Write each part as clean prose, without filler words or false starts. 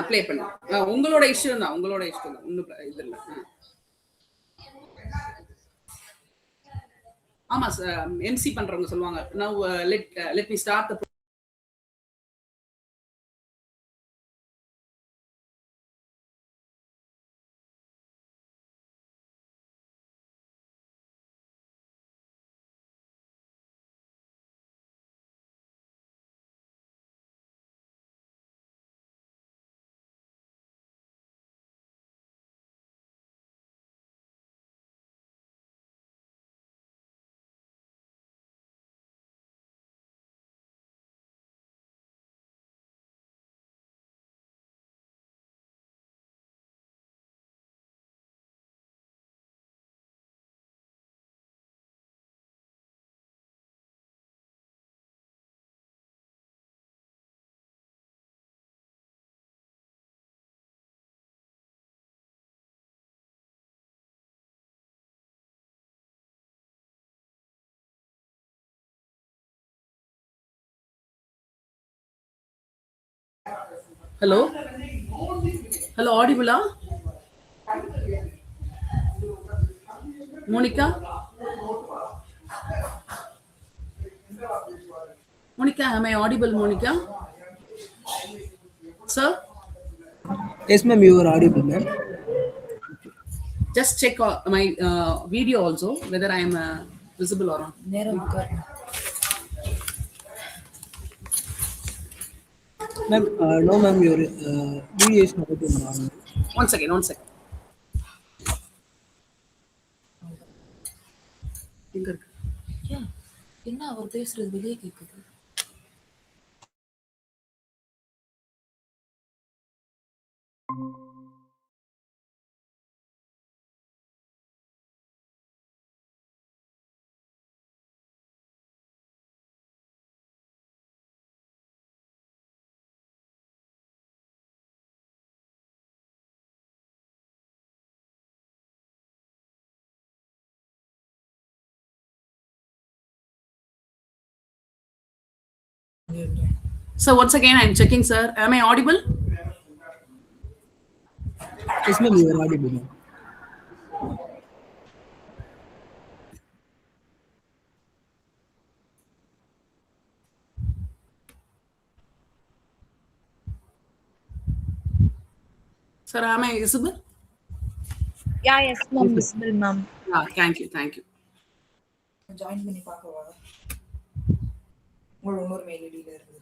Play பண்ணு. உங்களோட issue தான், உங்களோட இஷ்யூ தான், ஒன்றும் இது இல்லை. ஆமா சார், எம்சி பண்றவங்க சொல்லுவாங்க. Now let me start the Hello? Hello, audible? Monica? Monica, am I audible, Monica? Sir? Yes, ma'am, you are audible, ma'am. Just check my video also, whether I am visible or not. Ma'am, no, ma'am, your video is not on. One second. என்ன அவர் பேசுறது வெளியே கேக்குது. So once again, I'm checking, sir. Am I audible? Yes, ma'am, you are audible, ma'am. Sir, am I visible? Yeah, yes, ma'am, visible, ma'am. Thank you. Join பண்ணி பார்க்கவா உங்களோட இன்னொரு mail ஐடியில இருந்து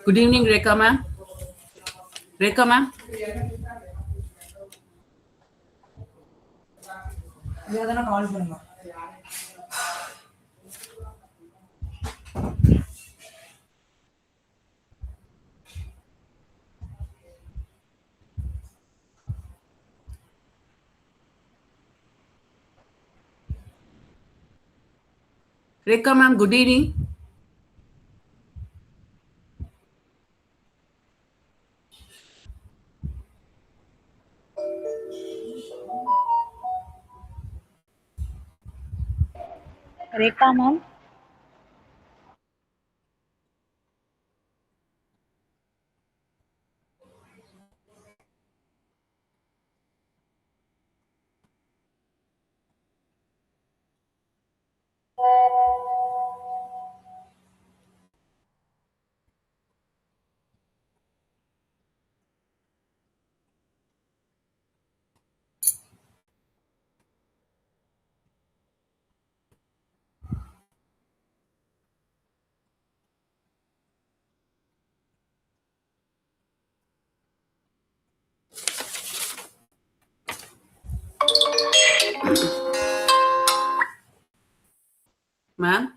Good evening, Rekha ma'am. Rekha ma'am. இதான கால் பண்ணுங்க Rekha ma'am, good evening. Rekha, ma'am. Ma'am.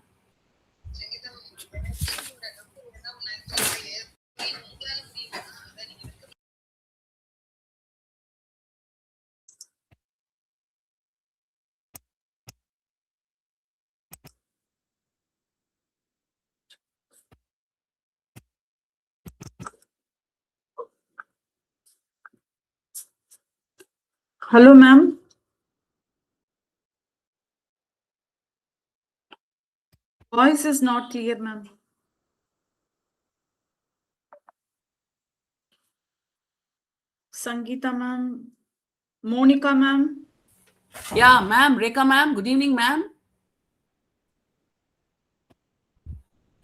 Hello, ma'am. Voice is not clear, ma'am. Sangeeta, ma'am. Monica, ma'am. Yeah, ma'am. Rekha, ma'am. Good evening, ma'am.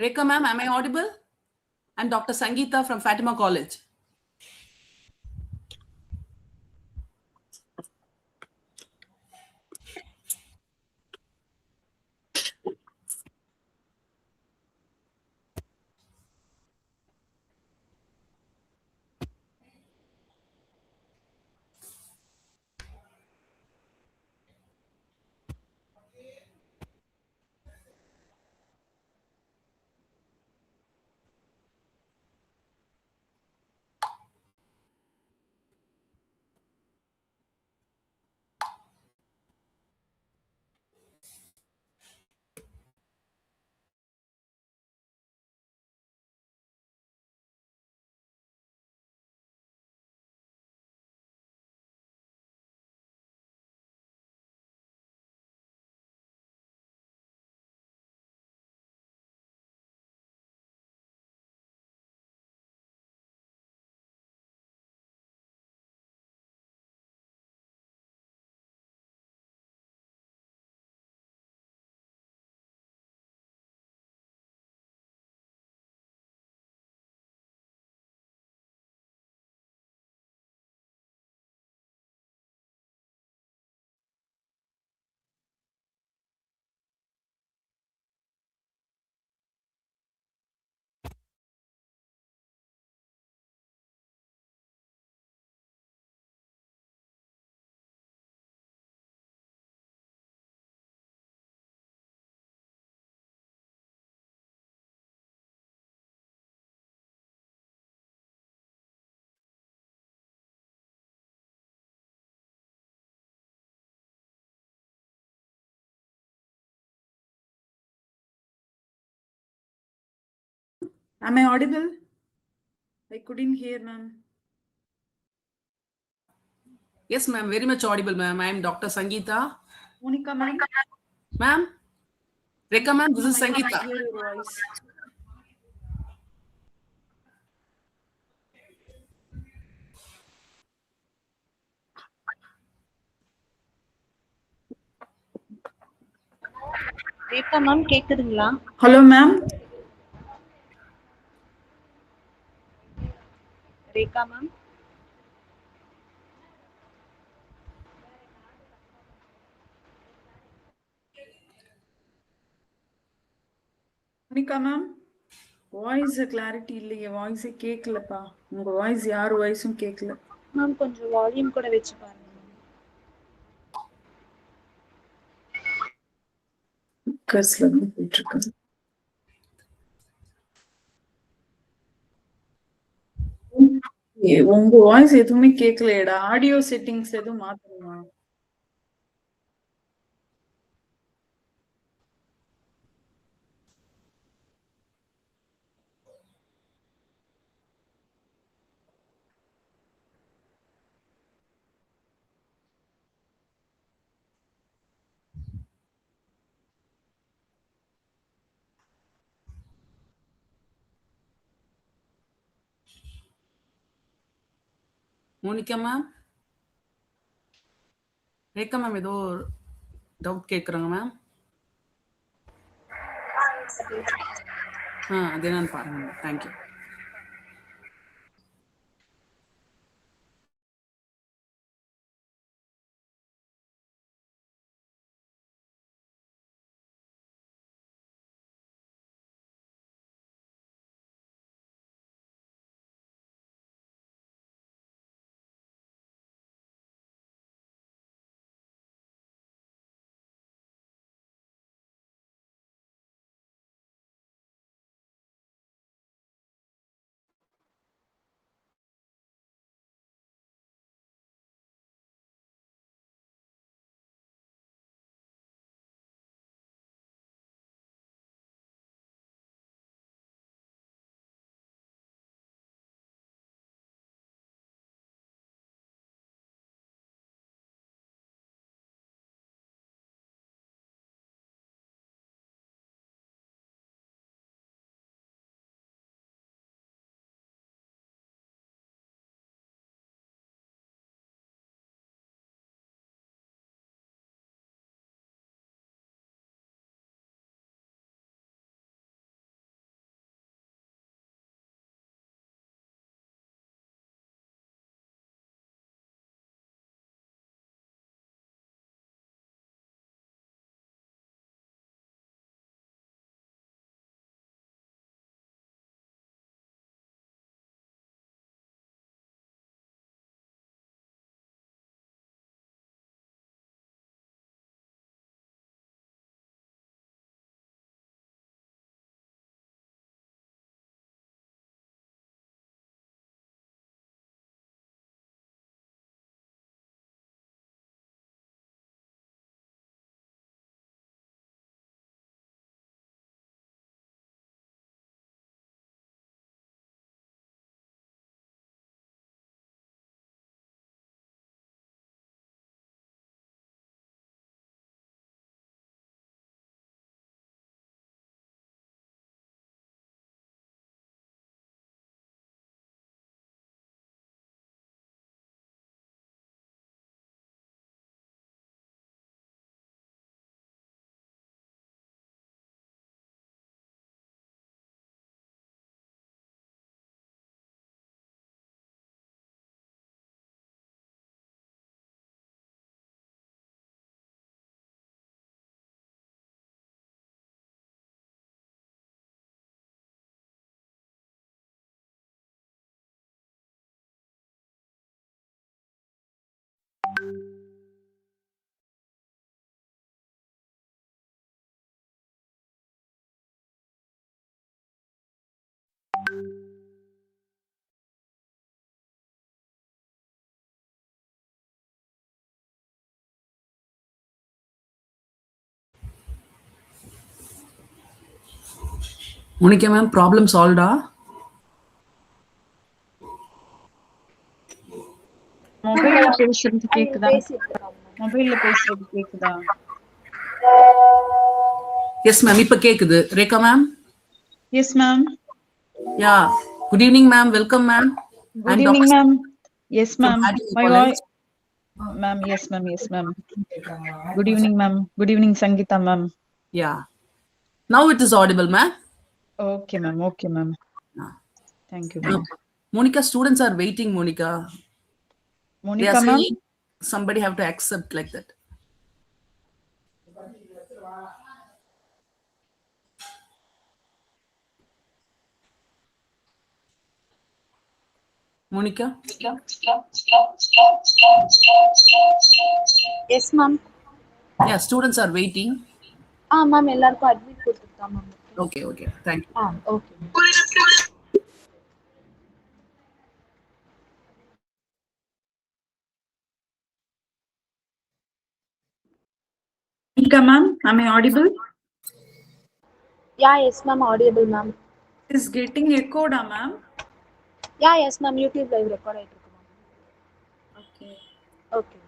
Rekha, ma'am, am I audible? I'm Dr. Sangeeta from Fatima College. Am I audible? I couldn't hear, ma'am. Yes, ma'am. Very much audible, ma'am. I am Dr. Sangeeta. Monica, ma'am. Ma'am? Rekha, ma'am, this is I can't Sangeeta. hear your voice. Rekha ma'am கேக்குதுங்களா? Hello, ma'am. Rekha ma'am Monica, ma'am. Voice clarity இல்லையே, வாய்ஸே கேட்கலப்பா. உங்க voice யார் வாய்ஸும் கேட்கல. Ma'am கொஞ்சம் volume கூட வச்சு பாருங்க ma'am. கர்ஸ்ல இருந்து போயிட்டு இருக்கு. உங்க வாய்ஸ் எதுவுமே கேட்கலையேடா. ஆடியோ செட்டிங்ஸ் எதுவும் மாத்தணுமா? Monica ma'am? ரேகா மேம் ஏதோ டவுட் கேட்குறாங்க மேம். அது என்னன்னு பாருங்க ma'am. Thank you. Monica ma'am, problem solved? மொபைல்ல பேசுறது நீங்க கேக்குதா? பேசிட்டு இருக்காங்க மேம். மொபைல்ல பேசுறது கேக்குதா? Yes ma'am, இப்ப கேக்குது. Rekha ma'am? Yes, ma'am. Yeah. Good evening ma'am, welcome ma'am. Good I'm evening, Dr. ma'am. Yes, from ma'am. Fatima My College. voice, ma'am. Yes, ma'am. Yes, ma'am. Good evening, ma'am. Good evening, Sangeeta, ma'am. Yeah. Now it is audible ma'am. Okay, ma'am. Okay, ma'am. Ah. Thank you, No. ma'am. Monica, students are waiting, Monica. They are Monica, ma'am. saying somebody have to accept like that. Monica? Yes ma'am. Yeah, students are waiting. Ma'am எல்லாருக்கும் admit கொடுத்துருக்கா ma'am. Okay, okay. Thank you. Okay. Monica, ma'am. Am I audible? Yes ma'am audible ma'am. It is getting echoed, ma'am. Yes ma'am YouTube live record ஆயிட்டு இருக்கு ma'am. Okay. Okay.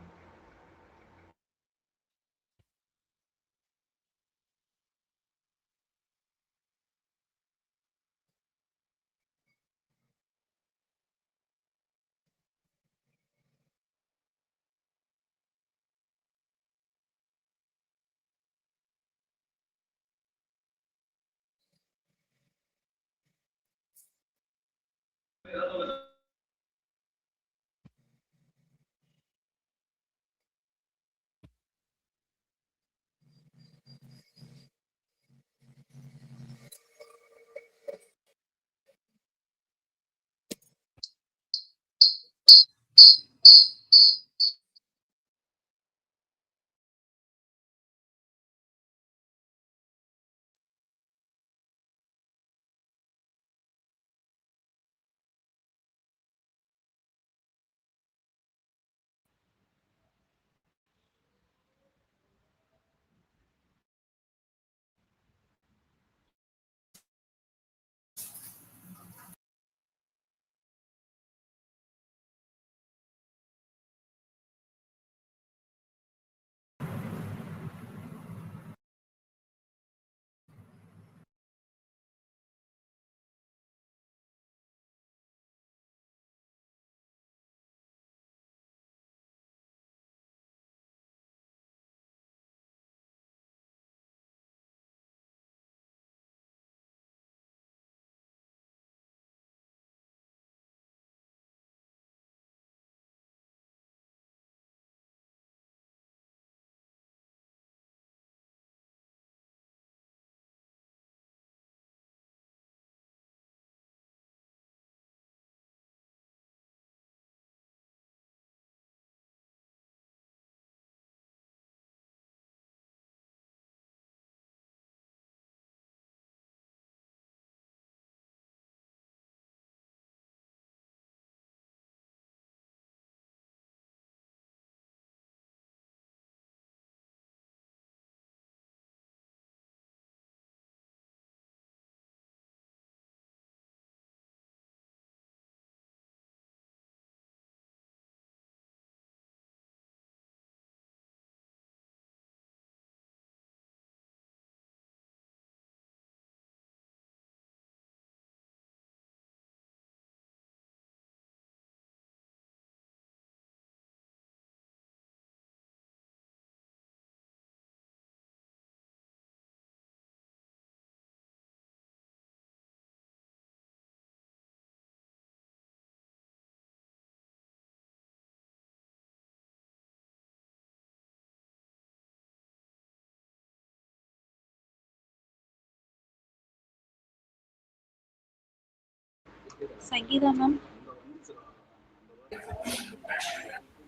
Sangeetha ma'am.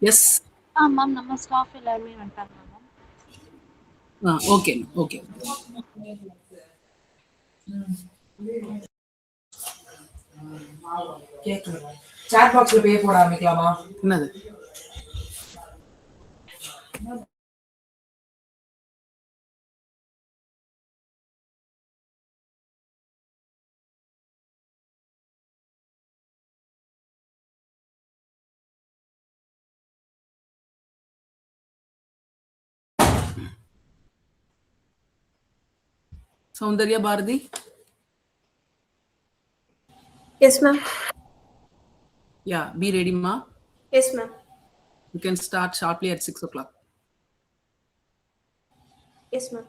Yes. Ma'am நம்ம staff எல்லாருமே வந்துட்டாங்க ma'am. Okay, okay. கேட்கல. Chat பாக்ஸ்ல பே போட ஆரம்பிக்கலாமா? என்னது? Soundarya Bharati. Yes, ma'am. Yeah, be ready, ma. Yes, ma'am. You can start sharply at 6 o'clock. Yes, ma'am.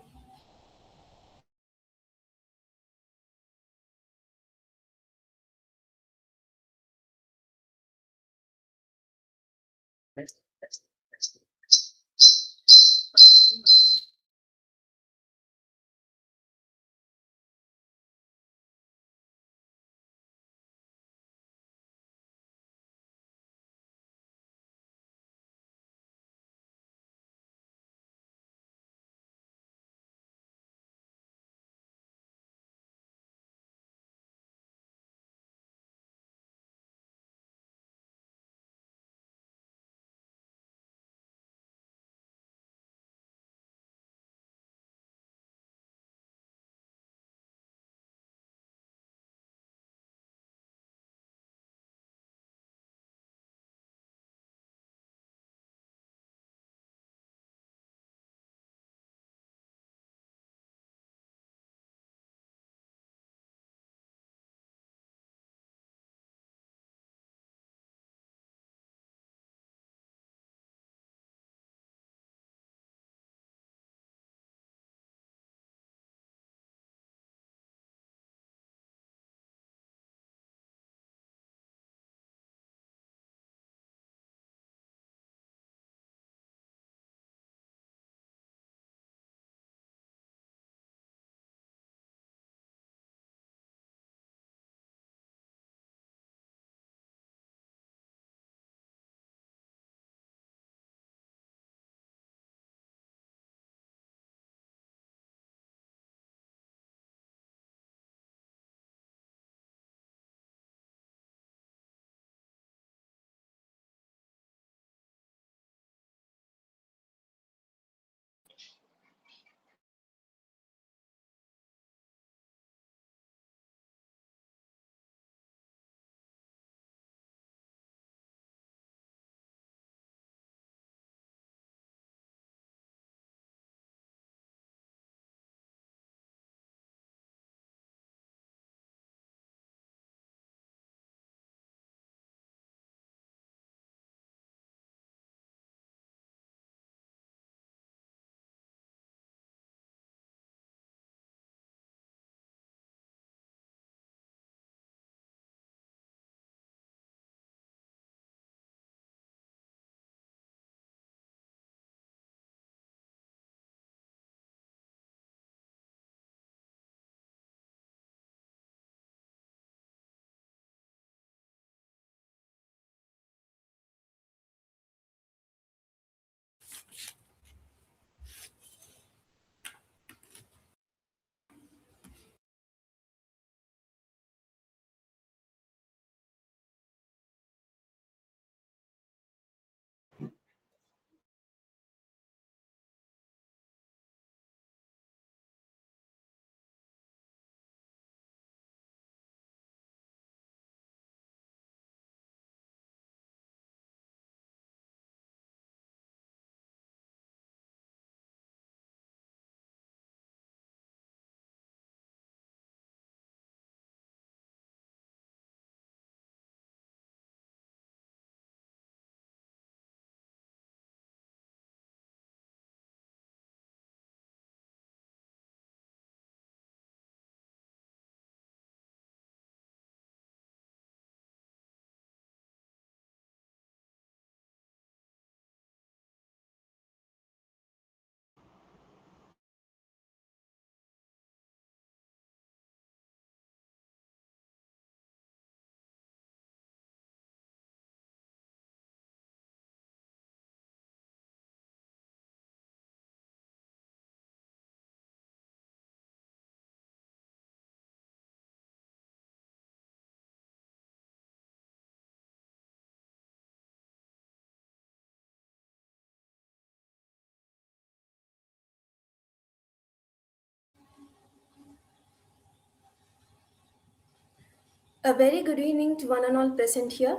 A very good evening to one and all present here.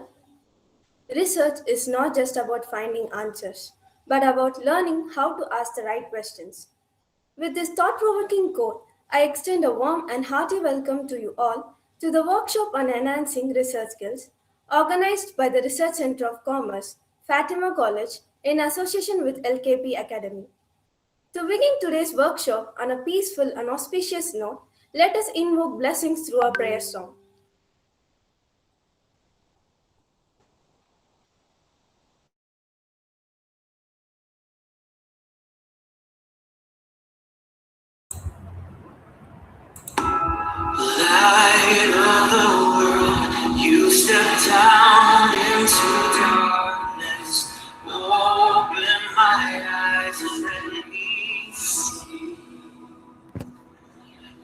Research is not just about finding answers, but about learning how to ask the right questions. With this thought provoking quote, I extend a warm and hearty welcome to you all to the workshop on enhancing research skills, organized by the Research Center of Commerce, Fatima College, in association with LKP Academy. To begin today's workshop on a peaceful and auspicious note, let us invoke blessings through our prayer song. Light of the world, you step down into darkness. Open my eyes and let me see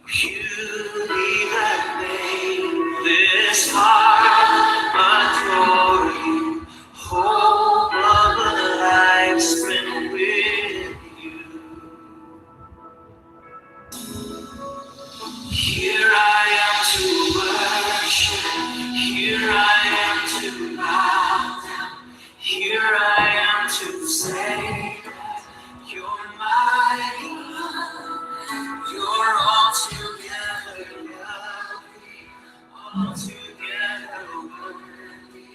beauty that made this heart adore you. Hope of a life spent with you. Here I am to worship, here I am to bow down, here I am to say that you're my God, you're altogether lovely, altogether worthy,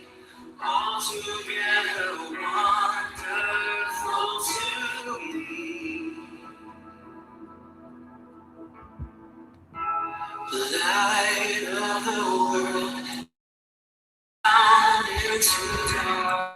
altogether wonderful to me. Light of the world, down into dark.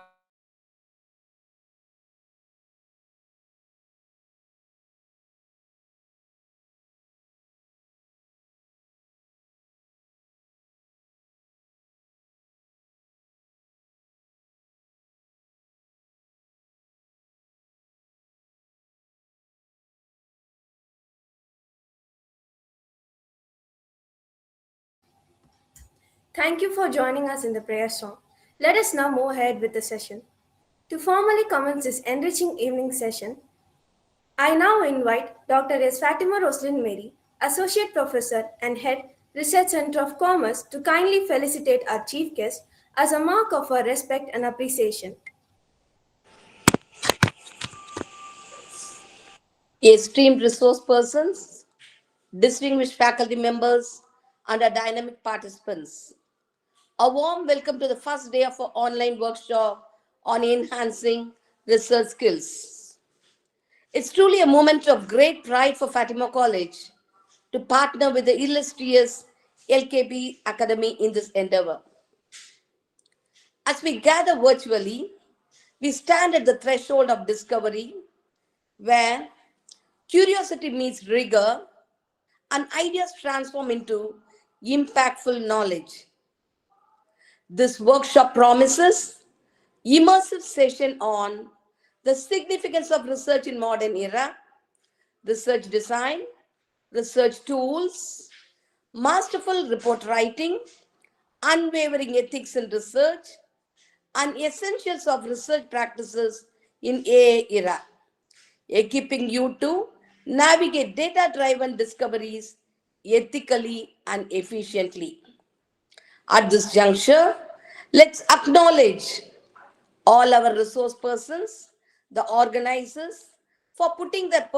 Thank you for joining us in the prayer song. Let us now move ahead with the session. To formally commence this enriching evening session, I now invite Dr. S. Fatima Roslyn Mary, Associate Professor and Head, Research Center of Commerce, to kindly felicitate our chief guest as a mark of our respect and appreciation. Esteemed resource persons, distinguished faculty members, and our dynamic participants, a warm welcome to the first day of our online workshop on enhancing research skills. It's truly a moment of great pride for Fatima College to partner with the illustrious LKP Academy in this endeavor. As we gather virtually, we stand at the threshold of discovery where curiosity meets rigor and ideas transform into impactful knowledge. This workshop promises immersive session on the significance of research in modern era, research design, research tools, masterful report writing, unwavering ethics in research, and essentials of research practices in AI era, equipping you to navigate data-driven discoveries ethically and efficiently. At this juncture, let's acknowledge all our resource persons, the organizers, for putting their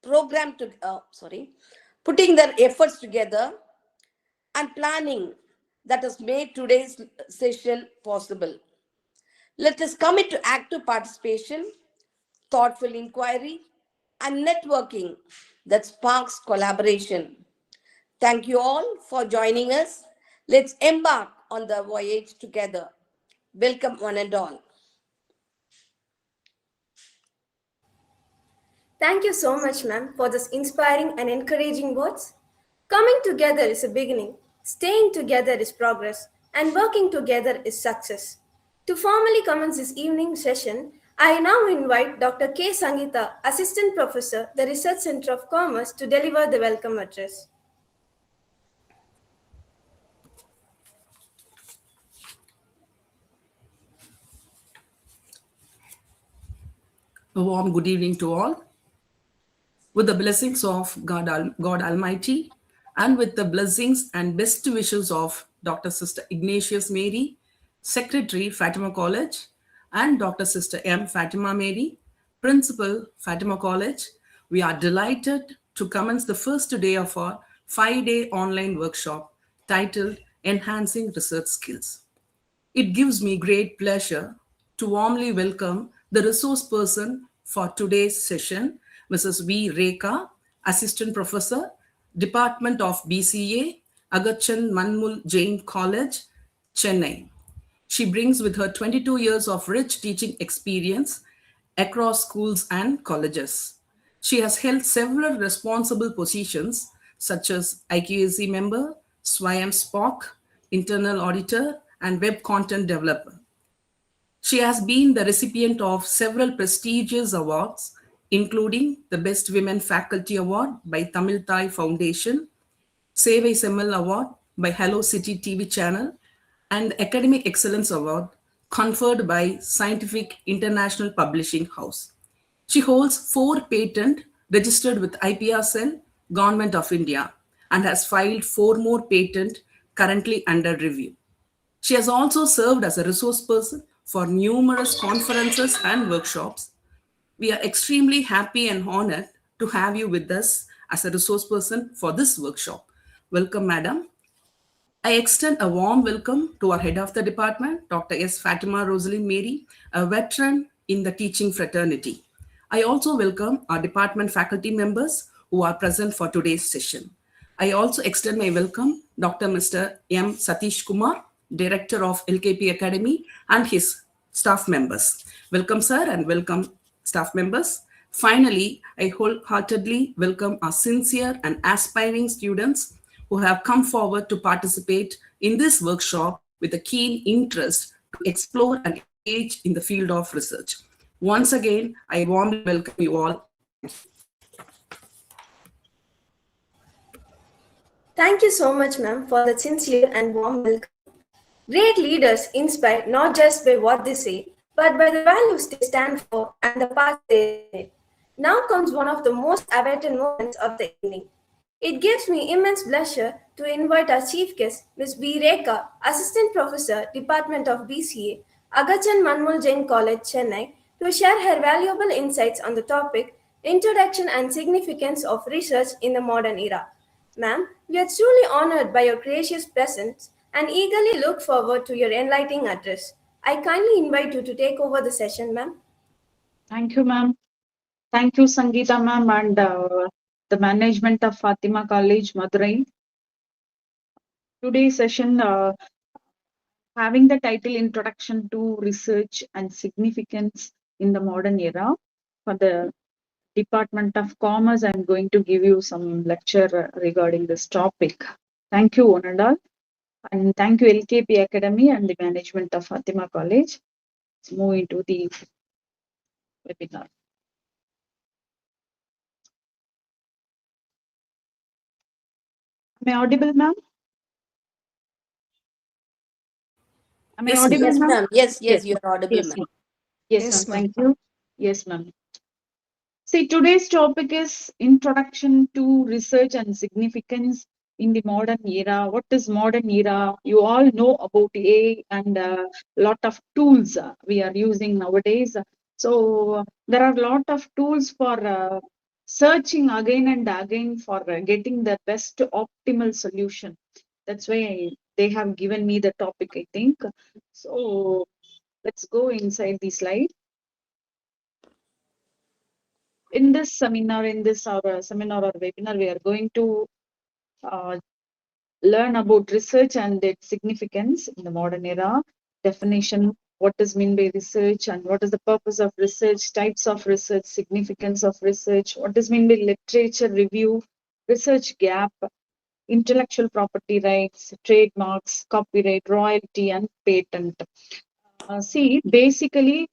program to putting their efforts together and planning that has made today's session possible. Let us commit to active participation, thoughtful inquiry, and networking that sparks collaboration. Thank you all for joining us. Let's embark on the voyage together. Welcome one and all. Thank you so much, ma'am, for this inspiring and encouraging words. Coming together is a beginning, staying together is progress, and working together is success. To formally commence this evening session, I now invite Dr. K. Sangeeta, Assistant Professor, the Research Center of Commerce, to deliver the welcome address. A warm good evening to all. With the blessings of God Almighty and with the blessings and best wishes of Dr. Sister Ignatius Mary, Secretary, Fatima College, and Dr. Sister M. Fatima Mary, Principal, Fatima College, we are delighted to commence the first day of our 5-day online workshop titled Enhancing Research Skills. It gives me great pleasure to warmly welcome the resource person for today's session, Mrs. V. Rekha, Assistant Professor, Department of BCA, Agachan Manmul Jain College, Chennai. She brings with her 22 years of rich teaching experience across schools and colleges. She has held several responsible positions such as IQAC member, SWAYAM SPOC, internal auditor, and web content developer. She has been the recipient of several prestigious awards, including the Best Women Faculty Award by Tamil Thai Foundation, Sevai Semmal Award by Hello City TV channel, and the Academic Excellence Award conferred by Scientific International Publishing House. She holds 4 patents registered with IPR Cell, Government of India, and has filed 4 more patents currently under review. She has also served as a resource person for numerous conferences and workshops. We are extremely happy and honored to have you with us as a resource person for this workshop. Welcome, Madam. I extend a warm welcome to our head of the department, Dr. S. Fatima Rosalind Mary, a veteran in the teaching fraternity. I also welcome our department faculty members who are present for today's session. I also extend my welcome Dr. Mr. M. Satish Kumar, Director of LKP Academy, and his staff members. Welcome, sir, and welcome, staff members. Finally, I wholeheartedly welcome our sincere and aspiring students who have come forward to participate in this workshop with a keen interest to explore and engage in the field of research. Once again, I warmly welcome you all. Thank you so much, ma'am, for the sincere and warm welcome. Great leaders inspire not just by what they say, but by the values they stand for and the path they take. Now comes one of the most awaited moments of the evening. It gives me immense pleasure to invite our chief guest, Ms. B. Rekha, Assistant Professor, Department of BCA, Agachan Manmul Jain College, Chennai, to share her valuable insights on the topic, Introduction and Significance of Research in the Modern Era. Ma'am, we are truly honored by your gracious presence and eagerly look forward to your enlightening address. I kindly invite you to take over the session, ma'am. Thank you, ma'am. Thank you, Sangeeta ma'am, and the management of Fatima College, Madurai. Today's session having the title Introduction to Research and Significance in the Modern Era for the Department of Commerce. I'm going to give you some lecture regarding this topic. Thank you, one and all. And thank you, LKP Academy and the management of Fatima College. Let's move into the webinar. Am I audible, ma'am? Am I Yes, audible, Yes, ma'am? ma'am. Yes, you are audible, Yes, ma'am. ma'am. Yes, ma'am. Thank you. Yes, ma'am. See, today's topic is Introduction to Research and Significance in the Modern Era. What is modern era? You all know about AI and a lot of tools we are using nowadays. So there are a lot of tools for searching again and again for getting the best optimal solution. That's why they have given me the topic, I think. So let's go inside the slide. In this seminar, seminar or webinar, we are going to learn about research and its significance in the modern era, definition, what is meant by research and what is the purpose of research, types of research, significance of research, what is meant by literature review, research gap, intellectual property rights, trademarks, copyright, royalty, and patent. See, basically,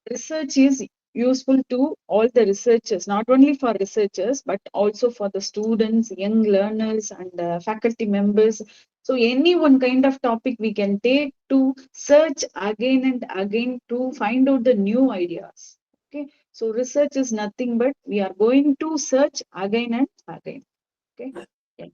research is useful to all the researchers, not only for researchers, but also for the students, young learners, and faculty members. So any one kind of topic we can take to search again and again to find out the new ideas. Okay, so research is nothing but we are going to search again and again. Okay. Yeah.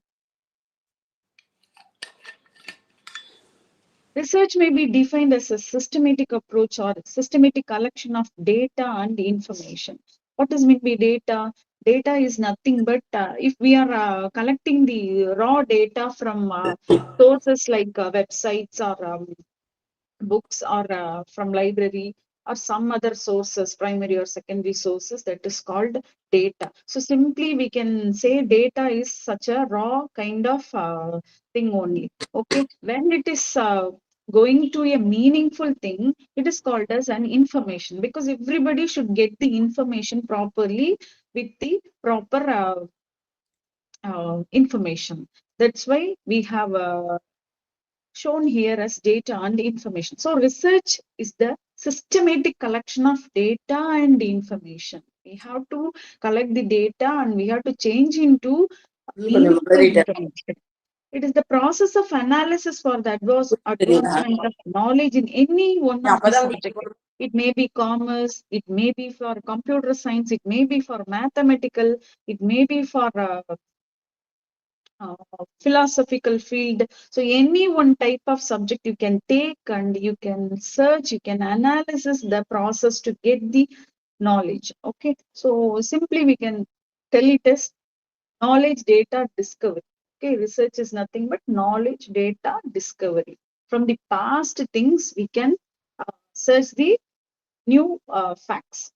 Research may be defined as a systematic approach or systematic collection of data and information. What is meant by data? Data is nothing but if we are collecting the raw data from sources like websites or books or from library or some other sources, primary or secondary sources, that is called data. So simply we can say data is such a raw kind of thing only. Okay, when it is going to a meaningful thing, it is called as an information, because everybody should get the information properly with the proper information. That's why we have shown here as data and information. So research is the systematic collection of data and information. We have to collect the data and we have to change into meaningful information. It is the process of analysis for the advancement of knowledge in any one of the subject. It may be commerce, it may be for computer science, it may be for mathematical, it may be for philosophical field. So any one type of subject you can take and you can search, you can analyze the process to get the knowledge. Okay, so simply we can tell it as knowledge data discovery. Okay, research is nothing but knowledge data discovery. From the past things, we can search the new facts.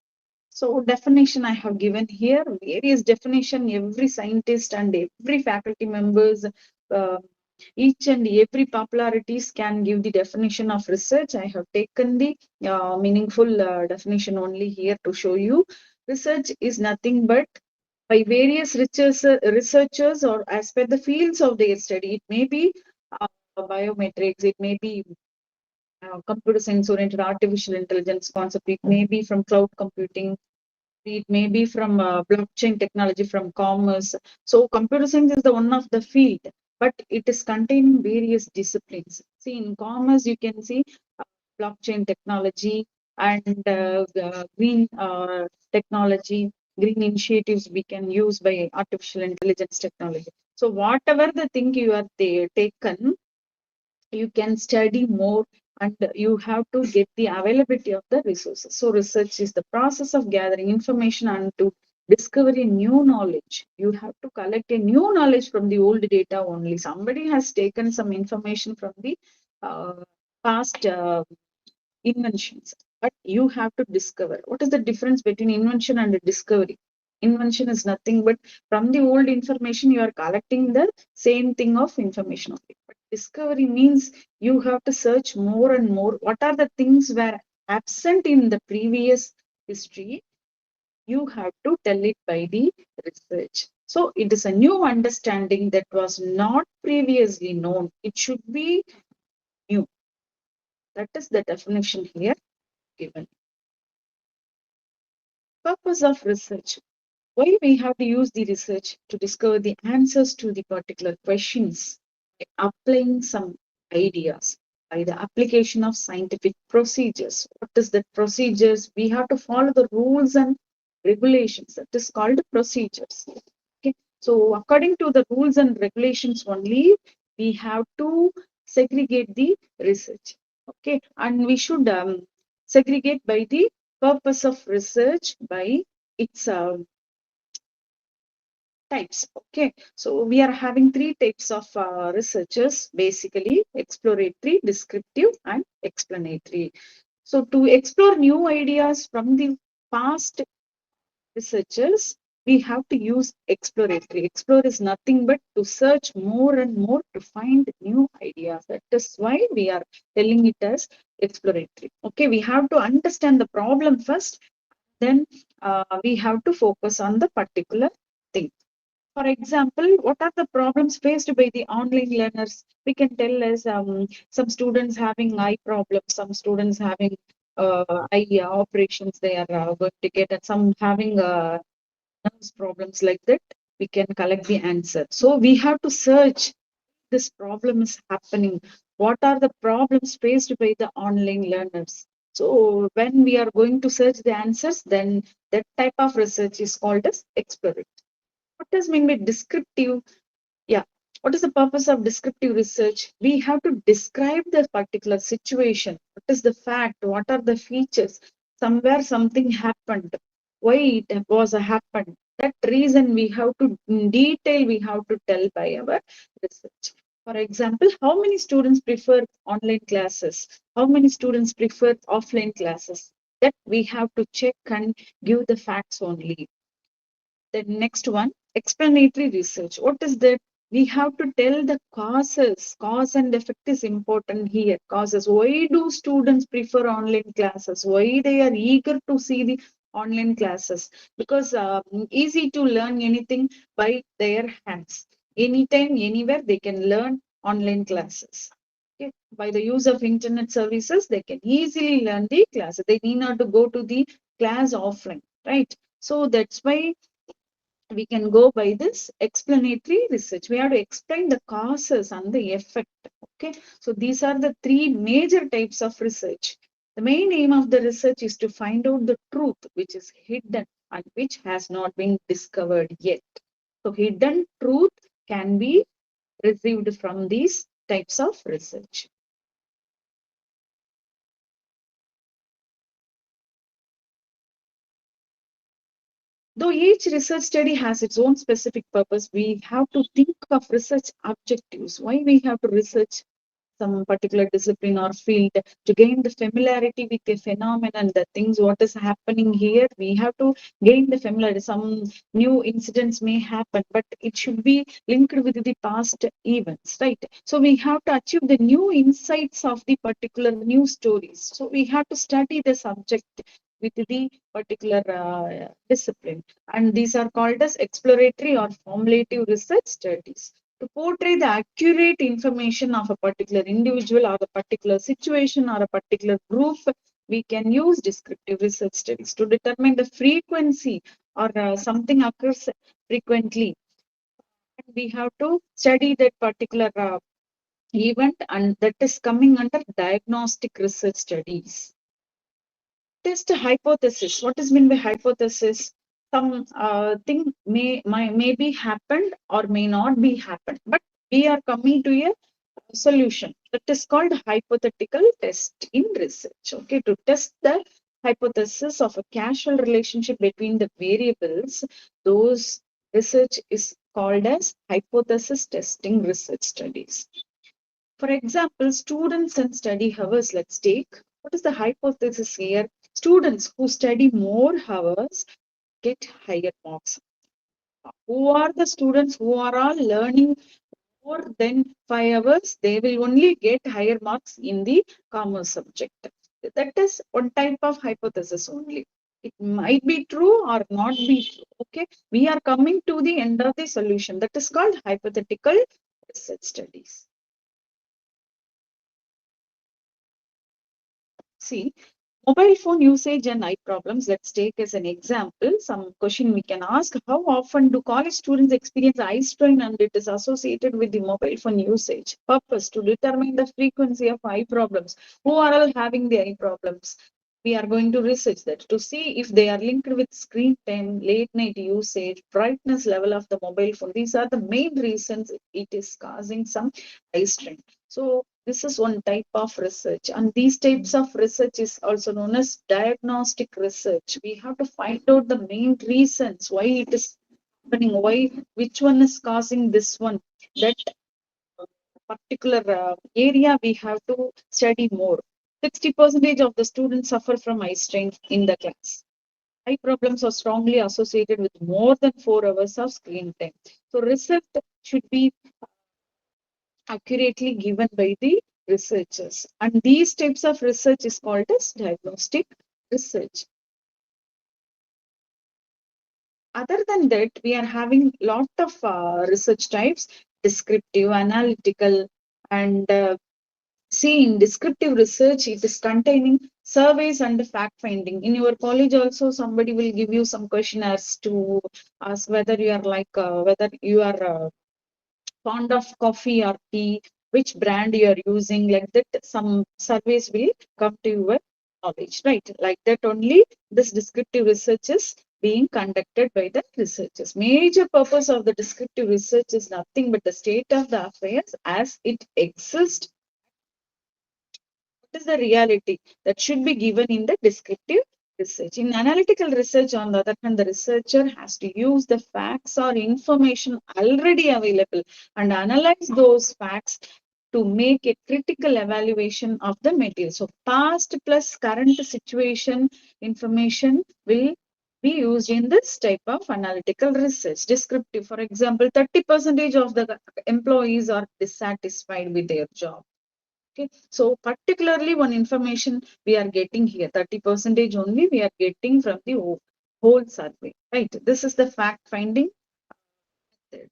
So definition I have given here, various definition, every scientist and every faculty members, each and every popularities can give the definition of research. I have taken the meaningful definition only here to show you. Research is nothing but by various researchers or as per the fields of their study. It may be biometrics, it may be computer science oriented artificial intelligence concept, it may be from cloud computing, it may be from blockchain technology, from commerce. So computer science is the one of the field, but it is containing various disciplines. See, in commerce, you can see blockchain technology and green technology, green initiatives we can use by artificial intelligence technology. So whatever the thing you are taken, you can study more and you have to get the availability of the resources. So research is the process of gathering information and to discover a new knowledge. You have to collect a new knowledge from the old data only. Somebody has taken some information from the past inventions, but you have to discover. What is the difference between invention and discovery? Invention is nothing but from the old information you are collecting the same thing of information only. But discovery means you have to search more and more. What are the things were absent in the previous history? You have to tell it by the research. So it is a new understanding that was not previously known. It should be new. That is the definition here given. Purpose of research. Why we have to use the research? To discover the answers to the particular questions, by applying some ideas, by the application of scientific procedures. What is that procedures? We have to follow the rules and regulations. That is called procedures. Okay. So according to the rules and regulations only, we have to segregate the research. Okay, and we should segregate by the purpose of research by its types. Okay, so we are having three types of researchers, basically exploratory, descriptive, and explanatory. So to explore new ideas from the past researchers, we have to use exploratory. Explore is nothing but to search more and more to find new ideas. That is why we are telling it as exploratory. Okay, we have to understand the problem first, then we have to focus on the particular thing. For example, what are the problems faced by the online learners? We can tell as some students having eye problems, some students having eye operations they are going to get, and some having nerves problems like that. We can collect the answer. So we have to search this problem is happening. What are the problems faced by the online learners? So when we are going to search the answers, then that type of research is called as exploratory. What does mean by descriptive? Yeah. What is the purpose of descriptive research? We have to describe the particular situation. What is the fact? What are the features? Somewhere something happened. Why it was happened? That reason we have to, in detail, we have to tell by our research. For example, how many students prefer online classes? How many students prefer offline classes? That we have to check and give the facts only. The next one, explanatory research. What is that? We have to tell the causes. Cause and effect is important here. Causes. Why do students prefer online classes? Why they are eager to see the online classes? Because easy to learn anything by their hands. Anytime, anywhere, they can learn online classes. Okay. By the use of internet services, they can easily learn the classes. They need not to go to the class offline, right? So that's why we can go by this explanatory research. We have to explain the causes and the effect. Okay, so these are the three major types of research. The main aim of the research is to find out the truth which is hidden and which has not been discovered yet. So hidden truth can be received from these types of research. Though each research study has its own specific purpose, we have to think of research objectives. Why we have to research some particular discipline or field to gain the familiarity with the phenomenon, the things what is happening here. We have to gain the familiarity. Some new incidents may happen, but it should be linked with the past events, right? So we have to achieve the new insights of the particular new stories. So we have to study the subject with the particular discipline, and these are called as exploratory or formulative research studies. To portray the accurate information of a particular individual or a particular situation or a particular group, we can use descriptive research studies. To determine the frequency or something occurs frequently, we have to study that particular event, and that is coming under diagnostic research studies. Test a hypothesis. What is meant by hypothesis? Some thing may be happened or may not be happened, but we are coming to a solution. That is called hypothetical test in research. Okay, to test the hypothesis of a causal relationship between the variables, those research is called as hypothesis testing research studies. For example, students and study hours, let's take. What is the hypothesis here? Students who study more hours get higher marks. Who are the students who are all learning more than 5 hours? They will only get higher marks in the commerce subject. That is one type of hypothesis only. It might be true or not be true. Okay, we are coming to the end of the solution. That is called hypothetical research studies. See, mobile phone usage and eye problems. Let's take as an example some question we can ask. How often do college students experience eye strain and it is associated with the mobile phone usage? Purpose to determine the frequency of eye problems. Who are all having the eye problems? We are going to research that to see if they are linked with screen time, late night usage, brightness level of the mobile phone. These are the main reasons it is causing some eye strain. So this is one type of research, and these types of research is also known as diagnostic research. We have to find out the main reasons why it is happening, why, which one is causing this one. That particular area we have to study more. 60% of the students suffer from eye strain in the class. Eye problems are strongly associated with more than 4 hours of screen time. So research should be accurately given by the researchers, and these types of research is called as diagnostic research. Other than that, we are having lot of research types: descriptive, analytical, and see, in descriptive research it is containing surveys and fact finding. In your college also somebody will give you some questionnaires to ask whether you are whether you are fond of coffee or tea, which brand you are using, like that. Some surveys will come to your knowledge, right? Like that only this descriptive research is being conducted by the researchers. Major purpose of the descriptive research is nothing but the state of the affairs as it exists. What is the reality that should be given in the descriptive research. In analytical research, on the other hand, the researcher has to use the facts or information already available and analyze those facts to make a critical evaluation of the material. So past plus current situation information will be used in this type of analytical research. Descriptive, for example, 30% of the employees are dissatisfied with their job. Okay, so particularly one information we are getting here, 30% only we are getting from the whole survey, right? This is the fact finding method.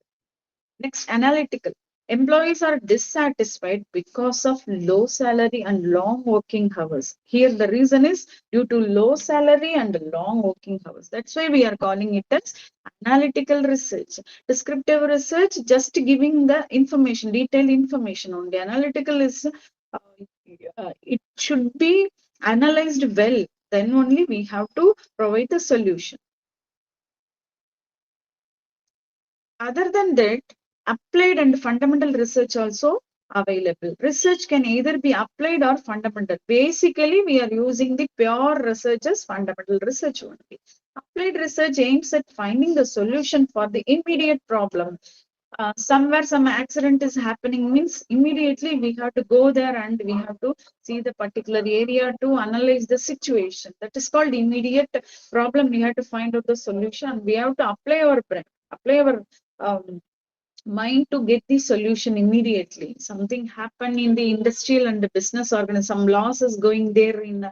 Next, analytical. Employees are dissatisfied because of low salary and long working hours. Here, the reason is due to low salary and long working hours. That's why we are calling it as analytical research. Descriptive research, just giving the information, detailed information only. Analytical is, it should be analyzed well. Then only we have to provide the solution. Other than that, applied and fundamental research also available. Research can either be applied or fundamental. Basically, we are using the pure research as fundamental research only. Applied research aims at finding the solution for the immediate problem. Somewhere some accident is happening means immediately we have to go there and we have to see the particular area to analyze the situation. That is called immediate problem. We have to find out the solution. We have to apply our brain, apply our mind to get the solution immediately. Something happened in the industrial and the business organism, some loss is going there in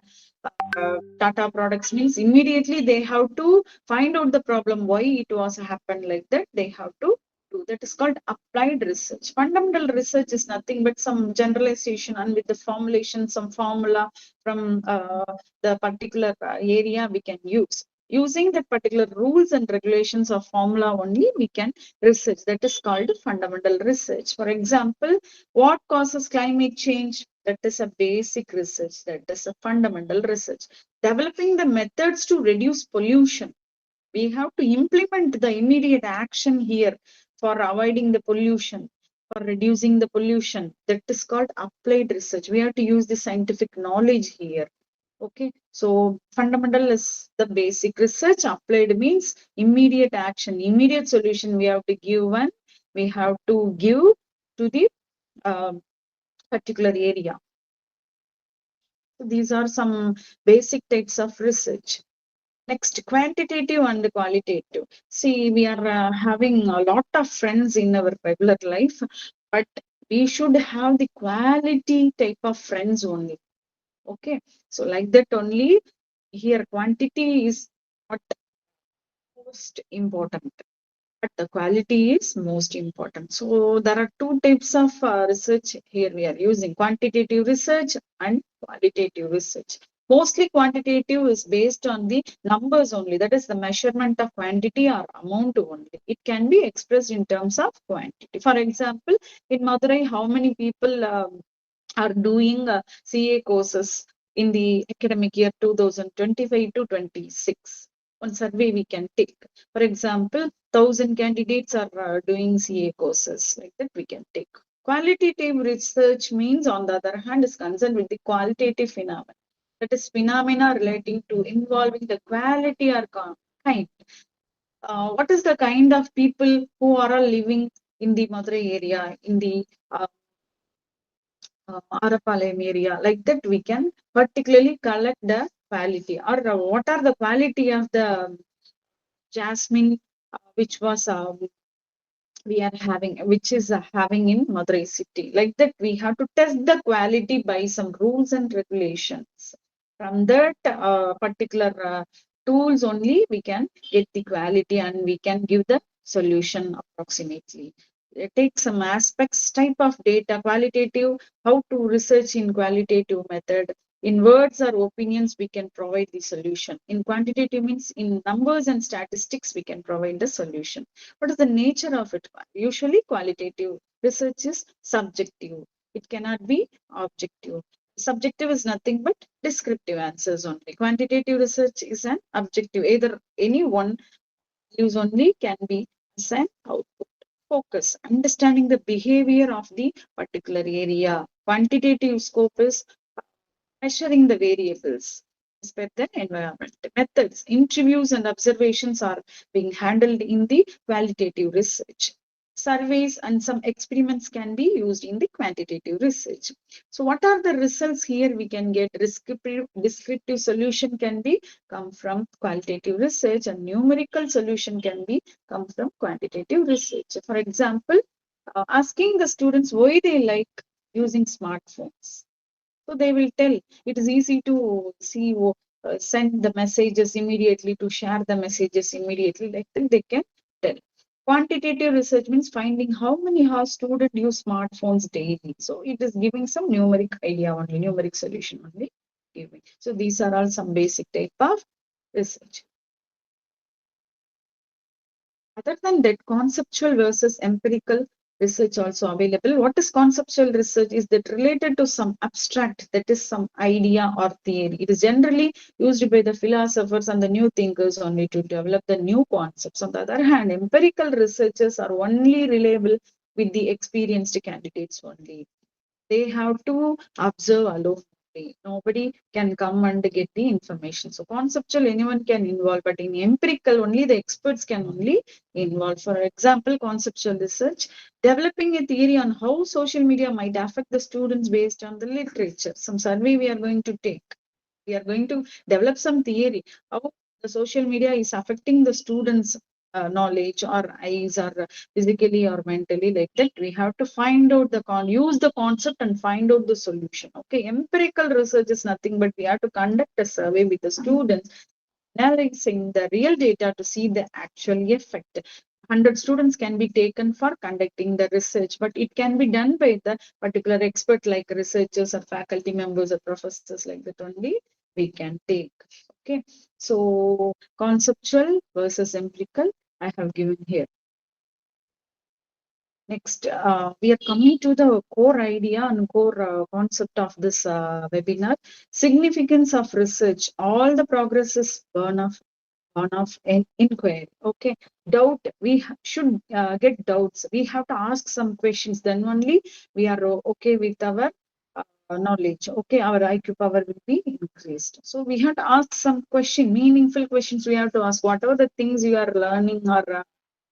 Tata products means immediately they have to find out the problem, why it was happened like that. They have to do that. Is called applied research. Fundamental research is nothing but some generalization and with the formulation, some formula from the particular area we can use. Using the particular rules and regulations of formula only, we can research. That is called fundamental research. For example, what causes climate change? That is a basic research. That is a fundamental research. Developing the methods to reduce pollution. We have to implement the immediate action here for avoiding the pollution, for reducing the pollution. That is called applied research. We have to use the scientific knowledge here. Okay, so fundamental is the basic research. Applied means immediate action, immediate solution we have to give one. We have to give to the particular area. So these are some basic types of research. Next, quantitative and qualitative. See, we are having a lot of friends in our regular life, but we should have the quality type of friends only. Okay, so like that only here quantity is not most important, but the quality is most important. So there are two types of research here we are using, quantitative research and qualitative research. Mostly quantitative is based on the numbers only, that is the measurement of quantity or amount only. It can be expressed in terms of quantity. For example, in Madurai, how many people are doing CA courses in the academic year 2025 to 26. One survey we can take. For example, 1,000 candidates are doing CA courses. Like that we can take. Qualitative research means, on the other hand, is concerned with the qualitative phenomena. That is phenomena relating to involving the quality or kind. What is the kind of people who are all living in the Madurai area, in the Arapalayam area? Like that we can particularly collect the quality, or what are the quality of the jasmine which was we are having, which is having in Madurai city. Like that we have to test the quality by some rules and regulations. From that particular tools only we can get the quality and we can give the solution approximately. Take some aspects, type of data, qualitative, how to research in qualitative method. In words or opinions, we can provide the solution. In quantitative means in numbers and statistics, we can provide the solution. What is the nature of it? Usually qualitative research is subjective. It cannot be objective. Subjective is nothing but descriptive answers only. Quantitative research is an objective. Either any one use only can be as an output. Focus, understanding the behavior of the particular area. Quantitative scope is measuring the variables. as per the environment. Methods, interviews and observations are being handled in the qualitative research. Surveys and some experiments can be used in the quantitative research. So what are the results here? We can get descriptive solution can be come from qualitative research, and numerical solution can be come from quantitative research. For example, asking the students why they like using smartphones. So they will tell it is easy to see, send the messages immediately, to share the messages immediately, like that they can tell. Quantitative research means finding how many hours students use smartphones daily. So it is giving some numeric idea only, numeric solution only giving. So these are all some basic type of research. Other than that, conceptual versus empirical research also available. What is conceptual research? Is that related to some abstract, that is some idea or theory. It is generally used by the philosophers and the new thinkers only to develop the new concepts. On the other hand, empirical researchers are only reliable with the experienced candidates only. They have to observe alone. Nobody can come and get the information. So conceptual, anyone can involve, but in empirical, only the experts can only involve. For example, conceptual research, developing a theory on how social media might affect the students based on the literature. Some survey we are going to take. We are going to develop some theory how the social media is affecting the students' knowledge or eyes or physically or mentally, like that. We have to find out use the concept and find out the solution. Okay, empirical research is nothing but we have to conduct a survey with the students, analyzing the real data to see the actual effect. 100 students can be taken for conducting the research, but it can be done by the particular expert like researchers or faculty members or professors, like that only we can take. Okay, so conceptual versus empirical I have given here. Next, we are coming to the core idea and core concept of this webinar. Significance of research. All the progress is born of inquiry. Okay, doubt. We should get doubts. We have to ask some questions. Then only we are okay with our knowledge. Okay, our IQ power will be increased. So we have to ask some meaningful questions. We have to ask whatever the things you are learning or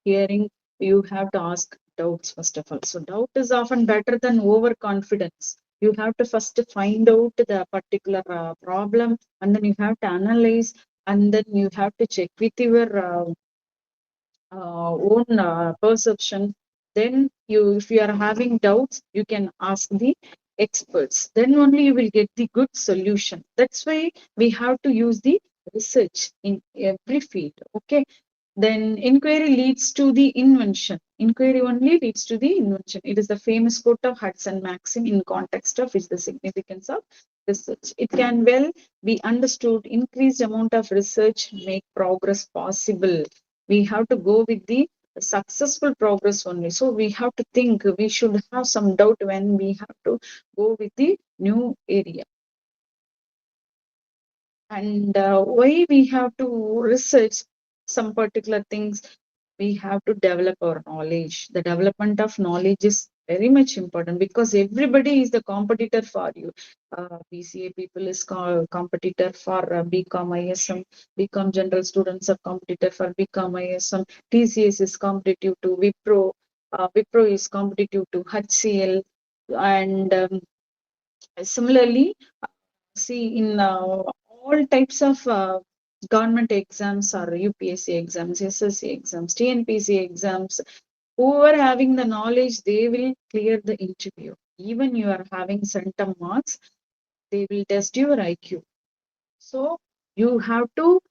hearing. You have to ask doubts first of all. So doubt is often better than overconfidence. You have to first find out the particular problem, and then you have to analyze, and then you have to check with your own perception. Then if you are having doubts, you can ask the experts. Then only you will get the good solution. That's why we have to use the research in every field. Okay. Then inquiry leads to the invention. Inquiry only leads to the invention. It is the famous quote of Hudson Maxim in context of is the significance of research. It can well be understood. Increased amount of research make progress possible. We have to go with the successful progress only. So we have to think, we should have some doubt when we have to go with the new area. And why we have to research some particular things, we have to develop our knowledge. The development of knowledge is very much important because everybody is the competitor for you. BCA people is competitor for BCom ISM, BCom general students are competitor for BCom ISM, TCS is competitive to Wipro, Wipro is competitive to HCL, and similarly, see in all types of government exams or UPSC exams, SSC exams, TNPC exams, who are having the knowledge, they will clear the interview. Even you are having centum marks, they will test your IQ. So you have to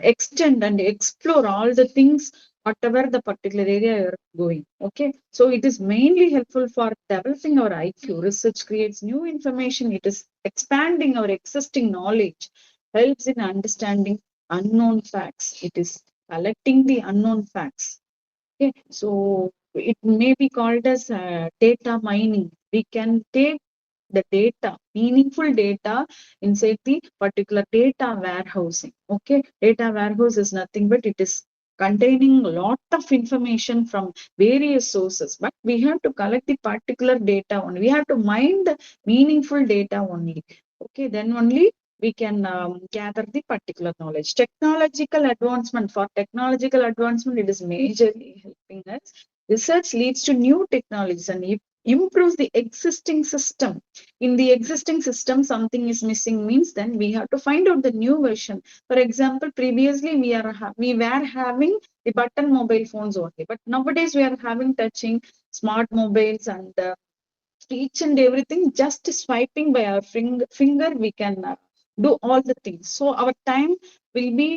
extend and explore all the things, whatever the particular area you're going. Okay, so it is mainly helpful for developing our IQ. Research creates new information. It is expanding our existing knowledge, helps in understanding unknown facts. It is collecting the unknown facts. Okay, so it may be called as data mining. We can take the data, meaningful data inside the particular data warehousing. Okay, data warehouse is nothing but it is containing a lot of information from various sources, but we have to collect the particular data only. We have to mine the meaningful data only. Okay, then only we can gather the particular knowledge. Technological advancement, for technological advancement, it is majorly helping us. Research leads to new technologies and improves the existing system. In the existing system, something is missing means then we have to find out the new version. For example, previously we were having the button mobile phones only, but nowadays we are having touching smart mobiles and each and everything just swiping by our finger we can do all the things. So our time will be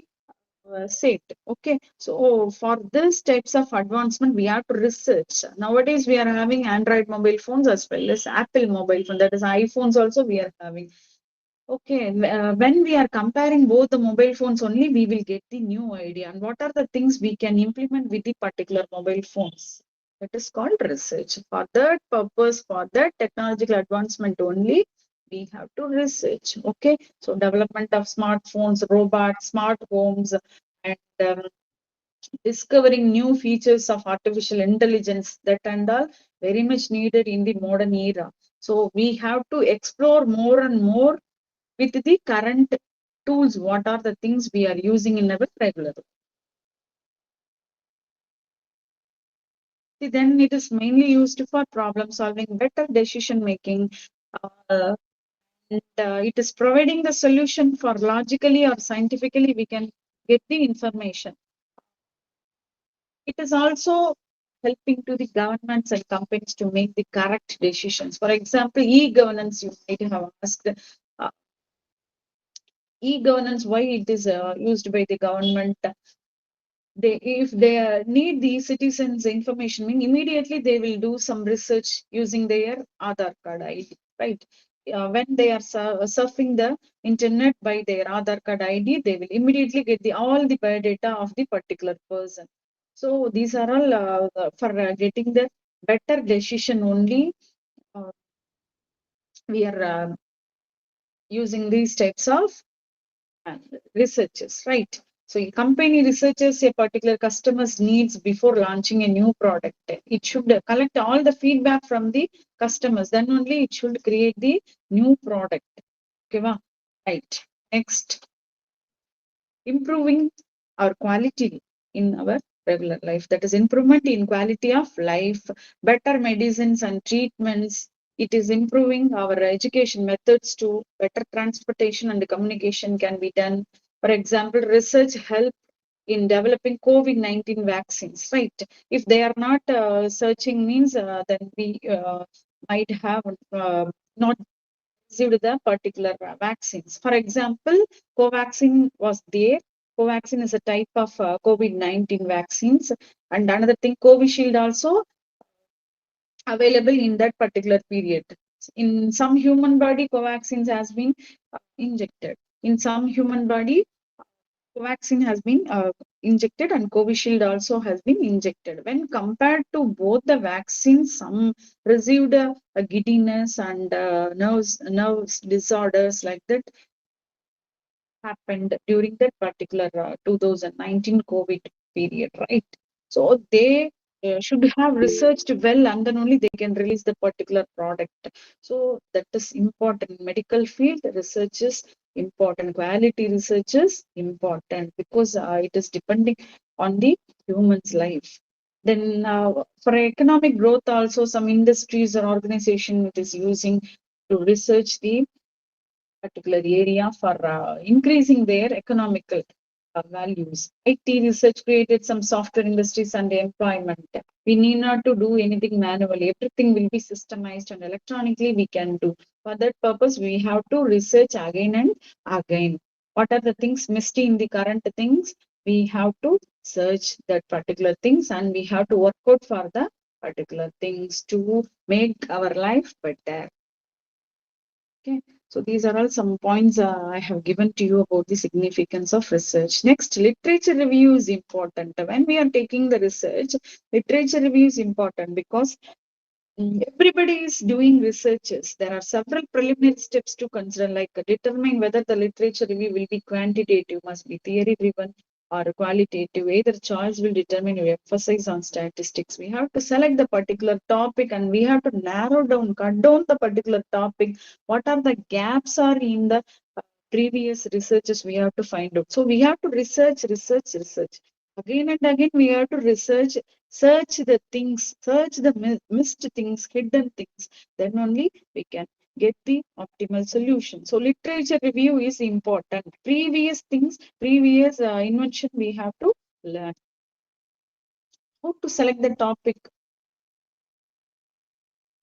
saved. Okay, so for this types of advancement we have to research. Nowadays we are having Android mobile phones as well as Apple mobile phone, that is iPhones also we are having. Okay, when we are comparing both the mobile phones only, we will get the new idea and what are the things we can implement with the particular mobile phones. That is called research. For that purpose, for that technological advancement only, we have to research. Okay, so development of smartphones, robots, smart homes, and discovering new features of artificial intelligence, that and all very much needed in the modern era. So we have to explore more and more with the current tools. What are the things we are using in our regular? See, then it is mainly used for problem solving, better decision making, and it is providing the solution for logically or scientifically we can get the information. It is also helping to the governments and companies to make the correct decisions. For example, e-governance, you might have asked, e-governance, why it is used by the government. If they need the citizens information, mean immediately they will do some research using their Aadhaar card ID, right? When they are surfing the internet by their Aadhaar card ID, they will immediately get all the biodata of the particular person. So these are all for getting the better decision only. We are using these types of researches, right? So a company researches a particular customer's needs before launching a new product. It should collect all the feedback from the customers. Then only it should create the new product. Okay, right. Next, improving our quality in our regular life. That is improvement in quality of life, better medicines and treatments. It is improving our education methods to better transportation and communication can be done. For example, research help in developing COVID-19 vaccines, right? If they are not searching means, then we might have not received the particular vaccines. For example, Covaxin was there. Covaxin is a type of COVID-19 vaccines. And another thing, Covishield also available in that particular period. In some human body, Covaxin has been injected. In some human body, Covaxin has been injected and Covishield also has been injected. When compared to both the vaccines, some received a giddiness and nerves disorders like that happened during that particular 2019 COVID period, right? So they should have researched well and then only they can release the particular product. So that is important. Medical field research is important. Quality research is important because it is depending on the human's life. Then for economic growth also some industries or organization it is using to research the particular area for increasing their economical values. IT research created some software industries and employment. We need not to do anything manually. Everything will be systemized and electronically we can do. For that purpose, we have to research again and again. What are the things missed in the current things? We have to search that particular things and we have to work out for the particular things to make our life better. Okay, so these are all some points I have given to you about the significance of research. Next, literature review is important. When we are taking the research, literature review is important because everybody is doing researches. There are several preliminary steps to consider, like determine whether the literature review will be quantitative, must be theory driven, or qualitative. Either choice will determine your emphasis on statistics. We have to select the particular topic and we have to narrow down, cut down the particular topic. What are the gaps are in the previous researches we have to find out. So we have to research. Again and again, we have to search the things, search the missed things, hidden things. Then only we can get the optimal solution. So literature review is important. Previous things, previous invention we have to learn. How to select the topic?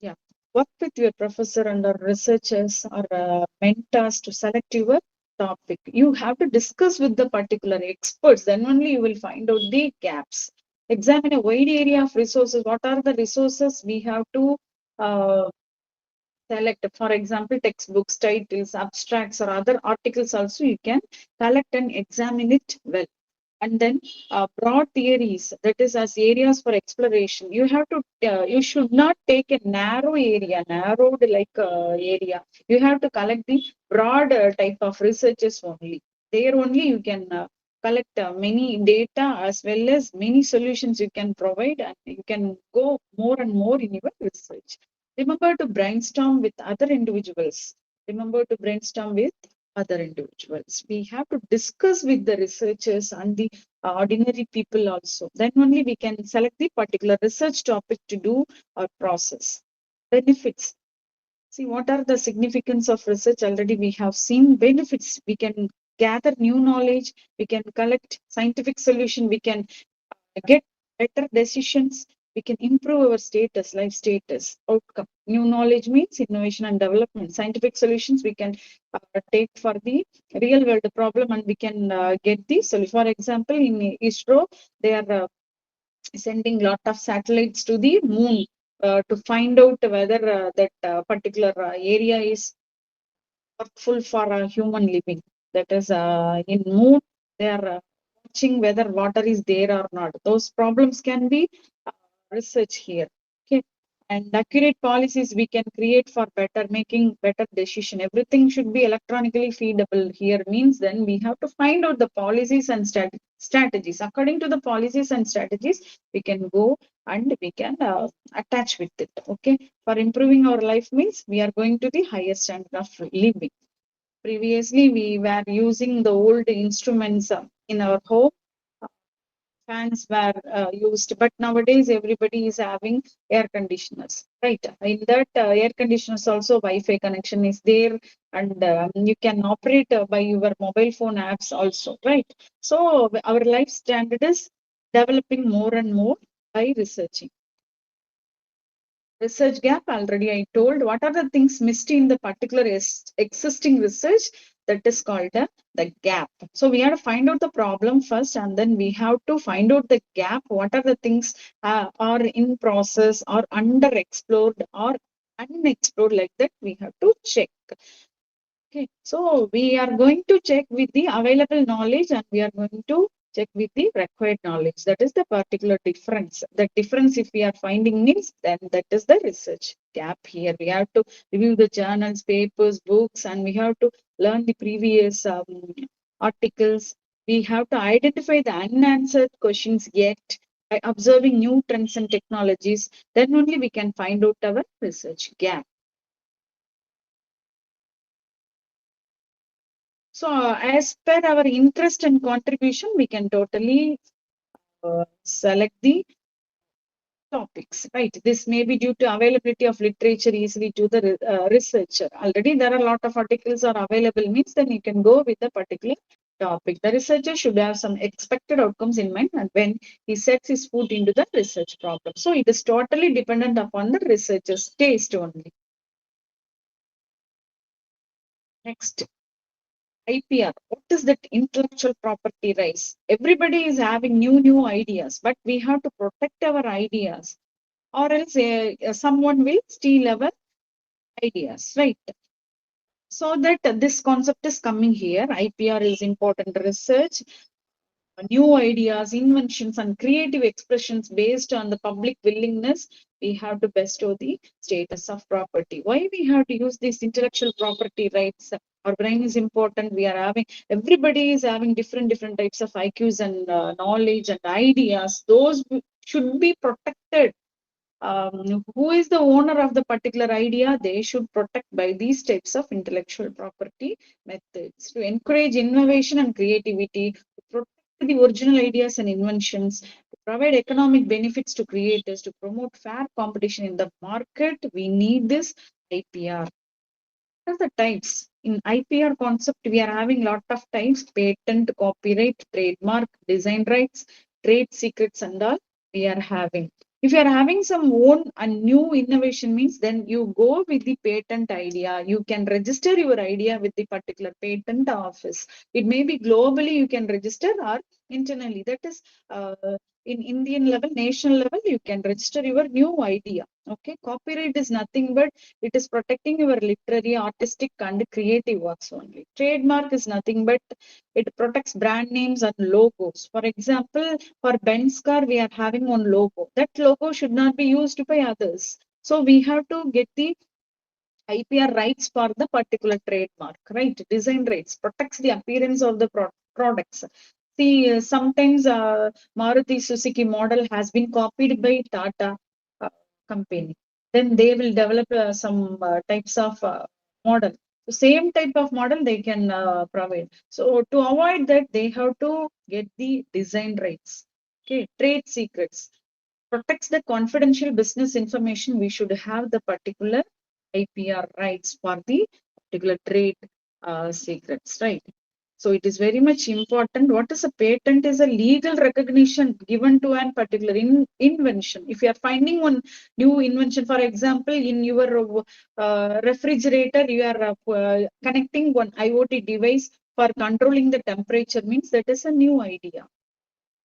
Yeah, work with your professor and or researchers or mentors to select your topic. You have to discuss with the particular experts. Then only you will find out the gaps. Examine a wide area of resources. What are the resources we have to select? For example, textbooks, titles, abstracts, or other articles also you can collect and examine it well. And then broad theories, that is as areas for exploration. You have to, you should not take a narrowed like area. You have to collect the broad type of researches only. There only you can collect many data as well as many solutions you can provide, and you can go more and more in your research. Remember to brainstorm with other individuals. Remember to brainstorm with other individuals. We have to discuss with the researchers and the ordinary people also. Then only we can select the particular research topic to do our process. Benefits. See, what are the significance of research? Already we have seen benefits. We can gather new knowledge. We can collect scientific solution. We can get better decisions. We can improve our status, life status, outcome. New knowledge means innovation and development. Scientific solutions we can take for the real world problem, and we can get the solution. For example, in ISRO, they are sending lot of satellites to the moon to find out whether that particular area is workful for human living. That is, in moon, they are watching whether water is there or not. Those problems can be research here. Okay, and accurate policies we can create for making better decision. Everything should be electronically feedable here. Means then we have to find out the policies and strategies. According to the policies and strategies, we can go and we can attach with it. Okay, for improving our life means we are going to the higher standard of living. Previously, we were using the old instruments in our home. Fans were used, but nowadays everybody is having air conditioners, right? In that air conditioners also Wi-Fi connection is there, and you can operate by your mobile phone apps also, right? So our life standard is developing more and more by researching. Research gap, already I told. What are the things missed in the particular existing research? That is called the gap. So we have to find out the problem first, and then we have to find out the gap. What are the things are in process or underexplored or unexplored, like that we have to check. Okay, so we are going to check with the available knowledge, and we are going to check with the required knowledge. That is the particular difference. The difference, if we are finding, means then that is the research gap here. We have to review the journals, papers, books, and we have to learn the previous articles. We have to identify the unanswered questions yet by observing new trends and technologies. Then only we can find out our research gap. So as per our interest and contribution, we can totally select the topics, right? This may be due to availability of literature easily to the researcher. Already there are a lot of articles are available, means then you can go with a particular topic. The researcher should have some expected outcomes in mind, and when he sets his foot into the research problem. So it is totally dependent upon the researcher's taste only. Next. IPR. What is that intellectual property rights? Everybody is having new ideas, but we have to protect our ideas, or else someone will steal our ideas, right? So that this concept is coming here. IPR is important research, new ideas, inventions, and creative expressions based on the public willingness. We have to bestow the status of property. Why we have to use these intellectual property rights? Our brain is important. We are having, everybody is having different types of IQs and knowledge and ideas. Those should be protected. who is the owner of the particular idea, they should protect by these types of intellectual property methods to encourage innovation and creativity, to protect the original ideas and inventions, to provide economic benefits to creators, to promote fair competition in the market. We need this IPR. What are the types? In IPR concept, we are having lot of types: patent, copyright, trademark, design rights, trade secrets, and all we are having. If you are having some own and new innovation means, then you go with the patent idea. You can register your idea with the particular patent office. It may be globally you can register or internally. That is in Indian level, national level, you can register your new idea. Okay, copyright is nothing but it is protecting your literary, artistic, and creative works only. Trademark is nothing but it protects brand names and logos. For example, for Benz car, we are having one logo. That logo should not be used by others. So we have to get the IPR rights for the particular trademark, right? Design rights protects the appearance of the products. See, sometimes Maruti Suzuki model has been copied by Tata company. Then they will develop some types of model. The same type of model they can provide. So to avoid that, they have to get the design rights. Okay, trade secrets protects the confidential business information. We should have the particular IPR rights for the particular trade secrets, right? So it is very much important. What is a patent? Is a legal recognition given to an particular invention. If you are finding one new invention, for example, in your refrigerator, you are connecting one IoT device for controlling the temperature, means that is a new idea.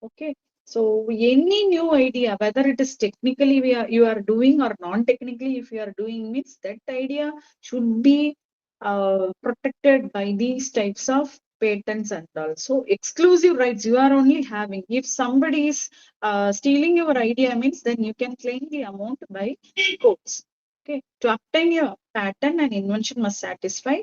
Okay. So any new idea, whether it is technically you are doing or non-technically, if you are doing, means that idea should be protected by these types of patents and also exclusive rights you are only having. If somebody is stealing your idea, means then you can claim the amount by courts. Okay. To obtain your patent, and invention must satisfy.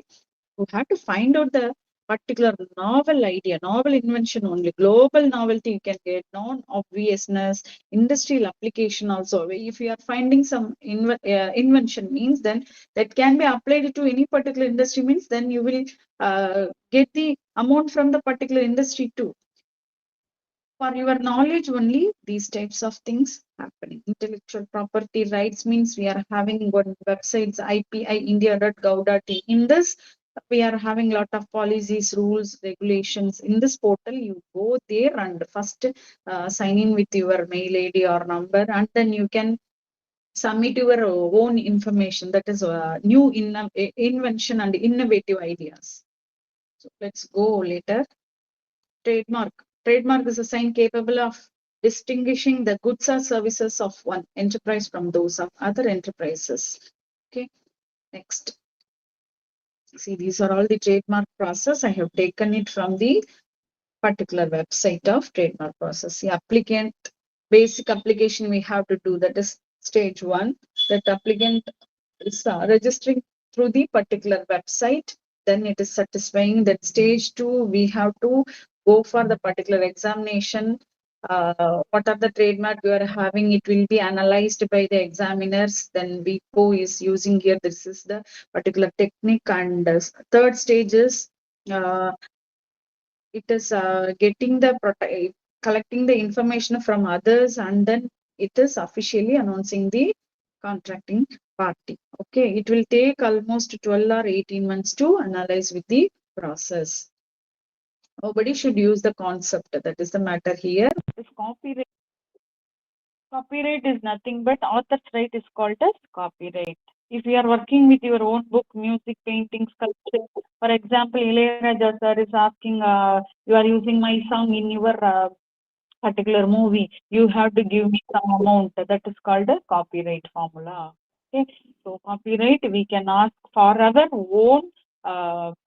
You have to find out the particular novel idea, novel invention only. Global novelty you can get, non-obviousness, industrial application also. If you are finding some invention, means then that can be applied to any particular industry, means then you will get the amount from the particular industry too. For your knowledge only, these types of things happening. Intellectual property rights means we are having one websites, ipi.india.gov.in. In this, we are having lot of policies, rules, regulations. In this portal, you go there and first sign in with your mail ID or number, and then you can submit your own information. That is new invention and innovative ideas. So let's go later. Trademark. Trademark is a sign capable of distinguishing the goods or services of one enterprise from those of other enterprises. Okay, next. See, these are all the trademark process. I have taken it from the particular website of trademark process. The applicant, basic application we have to do, that is stage 1. That applicant is registering through the particular website. Then it is satisfying that stage 2. We have to go for the particular examination. What are the trademark we are having? It will be analyzed by the examiners. Then WIPO is using here. This is the particular technique. And third stage is it is getting the collecting the information from others, and then it is officially announcing the contracting party. Okay, it will take almost 12 or 18 months to analyze with the process. Nobody should use the concept. That is the matter here. This copyright. Copyright is nothing but author's right is called as copyright. If you are working with your own book, music, painting, sculpture, for example, Ilayaraja sir is asking, you are using my song in your particular movie, you have to give me some amount. That is called a copyright formula. Okay, so copyright we can ask for our own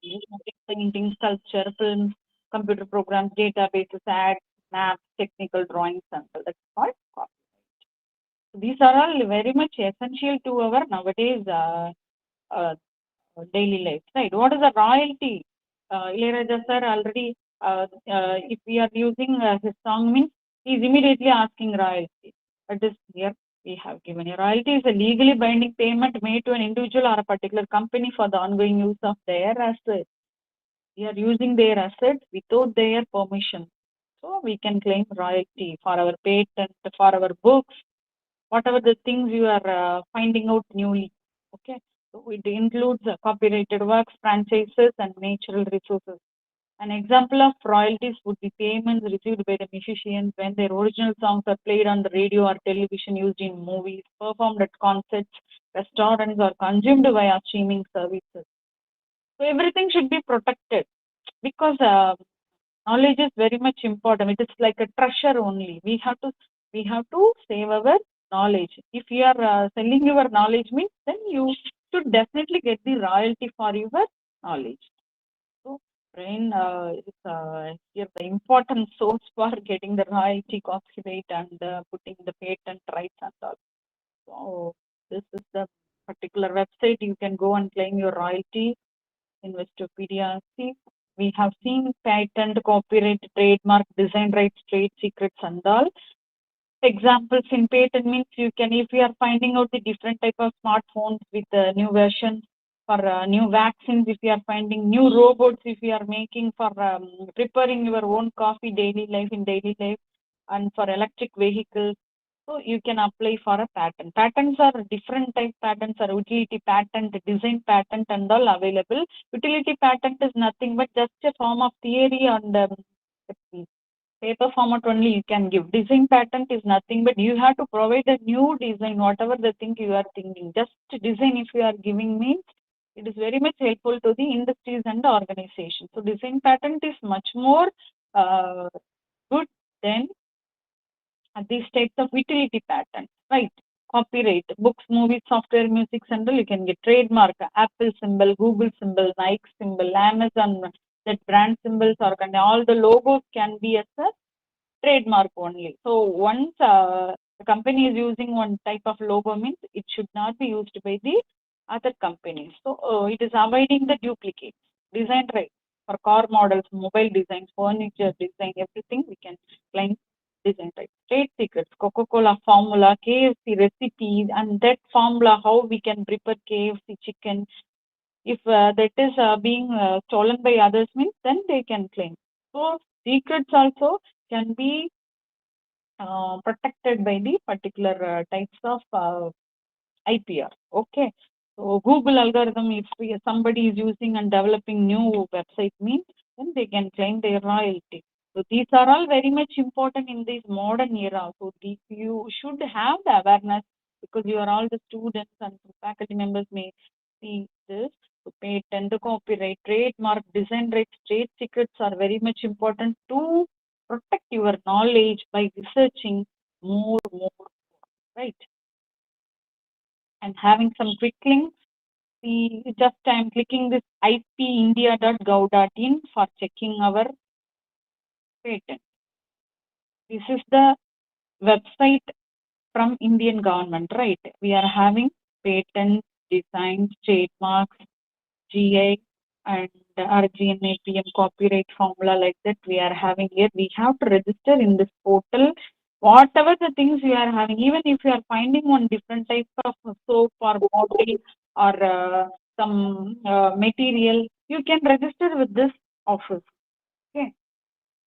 music, painting, sculpture, films, computer programs, databases, ads, maps, technical drawings, and all. That's called copyright. These are all very much essential to our nowadays daily life, right? What is the royalty? Ilayaraja sir already, if we are using his song, means he is immediately asking royalty. That is here. we have given you. Royalty is a legally binding payment made to an individual or a particular company for the ongoing use of their assets. We are using their assets without their permission. So we can claim royalty for our patent, for our books, whatever the things you are finding out newly. Okay. So it includes copyrighted works, franchises, and natural resources. An example of royalties would be payments received by the musicians when their original songs are played on the radio or television, used in movies, performed at concerts, restaurants, or consumed via streaming services. So everything should be protected because knowledge is very much important. It is like a treasure only. We have to save our knowledge. If you are selling your knowledge means, then you should definitely get the royalty for your knowledge. So brain is here the important source for getting the royalty, copyright, and putting the patent rights and all. So this is the particular website. You can go and claim your royalty. Investopedia. See, we have seen patent, copyright, trademark, design rights, trade secrets, and all. Examples in patent means you can, if you are finding out the different type of smartphones with new versions, for new vaccines, if you are finding new robots, if you are making for preparing your own coffee daily life, and for electric vehicles. So you can apply for a patent. Patents are different type patents are utility patent, design patent, and all available. Utility patent is nothing but just a form of theory on the paper format only you can give. Design patent is nothing but you have to provide a new design, whatever the thing you are thinking. Just design if you are giving means it is very much helpful to the industries and the organization. So design patent is much more good than these types of utility patents, right? Copyright, books, movies, software, music, and all you can get. Trademark, Apple symbol, Google symbol, Nike symbol, Amazon, that brand symbols or all the logos can be as a trademark only. So once the company is using one type of logo means it should not be used by the other companies. So it is avoiding the duplicates. Design rights for car models, mobile design, furniture design, everything we can claim design rights. Trade secrets, Coca-Cola formula, KFC recipes, and that formula how we can prepare KFC chicken. If that is being stolen by others means then they can claim. So secrets also can be protected by the particular types of IPR. Okay. So Google algorithm, if somebody is using and developing new website means, then they can claim their royalty. So these are all very much important in this modern era. So you should have the awareness because you are all the students and faculty members may see this. So patent, copyright, trademark, design rights, trade secrets are very much important to protect your knowledge by researching more, right? And having some quick links. See, just I'm clicking this ipindia.gov.in for checking our patent. This is the website from Indian government, right? We are having patents, designs, trademarks, GI, and RGNA PM copyright formula like that we are having here. We have to register in this portal. Whatever the things you are having, even if you are finding one different type of soap or bottle or some material, you can register with this office. Okay.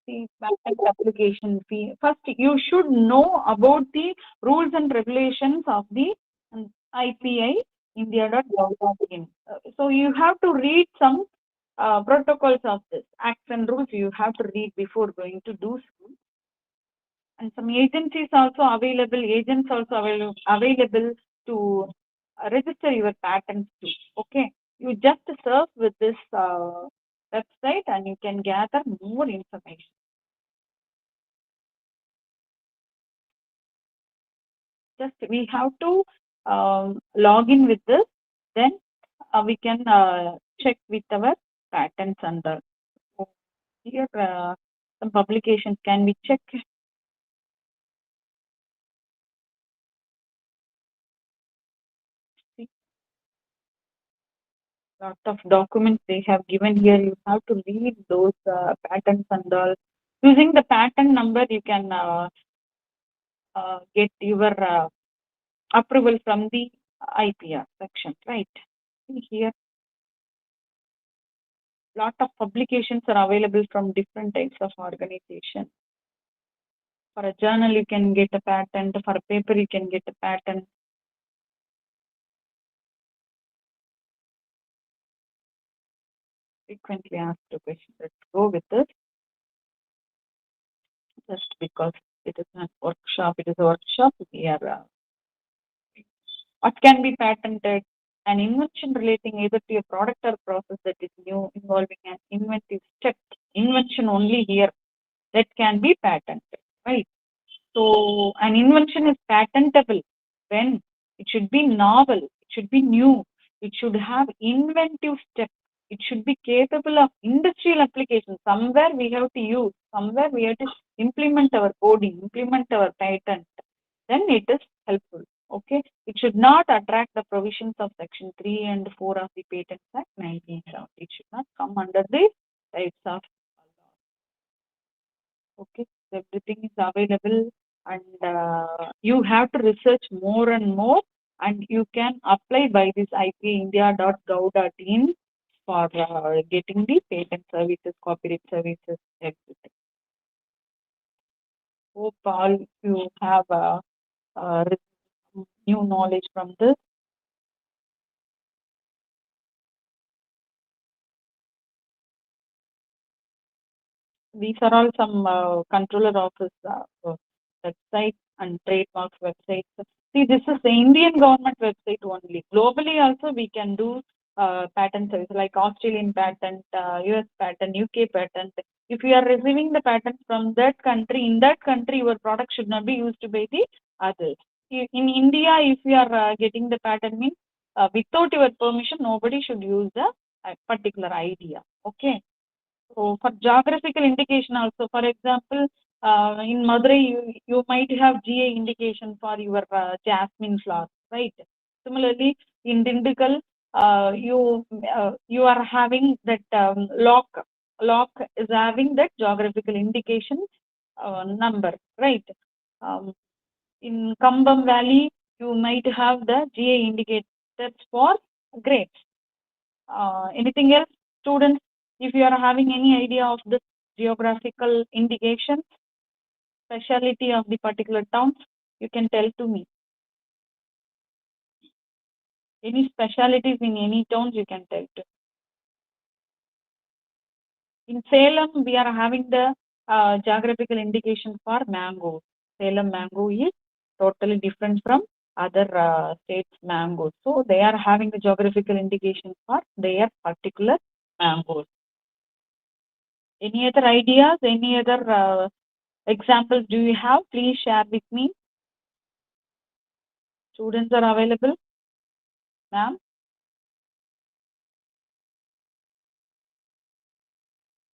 See, patent application fee. First, you should know about the rules and regulations of the IPI India.gov.in. So you have to read some protocols of this acts and rules. You have to read before going to do so. And some agencies also available. Agents also available to register your patents too. Okay, you just surf with this website and you can gather more information. Just we have to log in with this, then we can check with our patents and the here some publications can be checked. See, lot of documents they have given here. You have to read those patents and all. Using the patent number, you can get your approval from the IPR section, right? See here, lot of publications are available from different types of organization. For a journal, you can get a patent. For a paper, you can get a patent. Frequently asked questions. Let's go with this. Just because it is a workshop, we are what can be patented? An invention relating either to a product or process that is new, involving an inventive step. Invention only here that can be patented, right? So an invention is patentable when it should be novel, it should be new, it should have inventive step, it should be capable of industrial application. Somewhere we have to use, somewhere we have to implement our coding, implement our patent, then it is helpful. Okay, it should not attract the provisions of section 3 and 4 of the Patents Act 1970. It should not come under the types of law. Okay, so everything is available, and you have to research more and more, and you can apply by this ipaindia.gov.in for getting the patent services, copyright services, everything. Hope all you have new knowledge from this. These are all some controller office website and trademarks websites. See, this is the Indian government website only. Globally also we can do patent service like Australian patent, US patent, UK patent. If you are receiving the patent from that country, in that country your product should not be used by the others. In India, if you are getting the patent means without your permission, nobody should use the particular idea. Okay. So for geographical indication also, for example, in Madurai, you might have GA indication for your jasmine flower, right? Similarly, in Dindigul, you are having that lock is having that geographical indication number, right? In Kambam Valley, you might have the GA indicators for grapes. Anything else, students? If you are having any idea of the geographical indication, speciality of the particular towns, you can tell to me. Any specialities in any towns, you can tell to. In Salem, we are having the geographical indication for mango. Salem mango is totally different from other states' mangoes. So they are having the geographical indication for their particular mangoes. Any other ideas? Any other examples do you have? Please share with me. Students are available. Ma'am?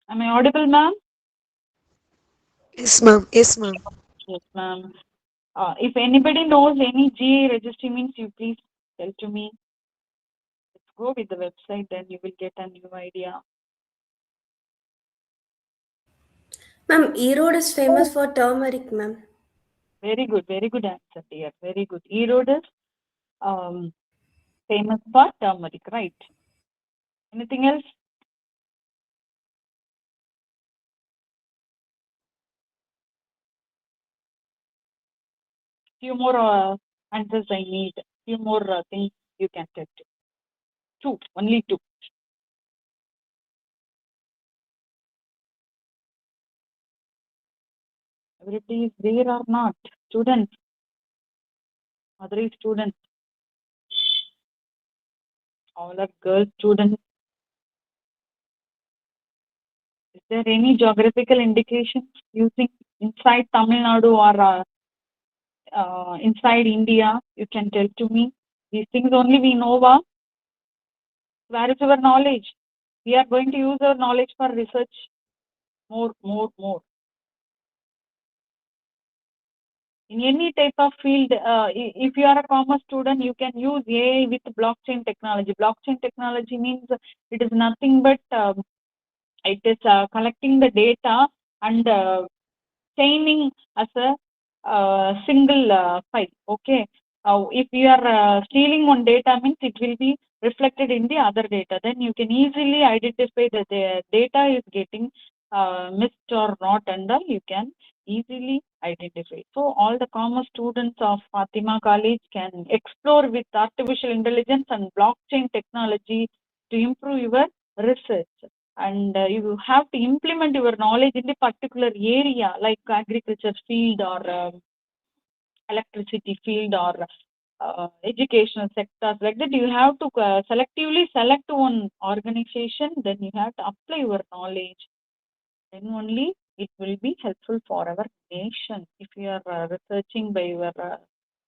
Am I audible, ma'am? Yes, ma'am. Yes, ma'am. Yes, ma'am. If anybody knows any GA registry means, you please tell to me. Let's go with the website, then you will get a new idea. Ma'am, Erode is famous for turmeric, ma'am. Very good answer, dear. Very good. Erode is famous for turmeric, right? Anything else? Few more answers I need. Few more things you can tell to. Two, only two. Everybody is there or not? Students, Madurai students, all are girl students. Is there any geographical indication using inside Tamil Nadu or inside India? You can tell to me. These things only we know about. Where is our knowledge? We are going to use our knowledge for research. More. In any type of field, if you are a commerce student, you can use AI with blockchain technology. Blockchain technology means it is nothing but it is collecting the data and chaining as a single file. Okay. if you are stealing one data means it will be reflected in the other data. Then you can easily identify that the data is getting missed or not, and you can easily identify. So all the commerce students of Fatima College can explore with artificial intelligence and blockchain technology to improve your research. And you have to implement your knowledge in the particular area like agriculture field or electricity field or educational sectors like that. You have to selectively select one organization, then you have to apply your knowledge. Then only it will be helpful for our nation. If you are researching by your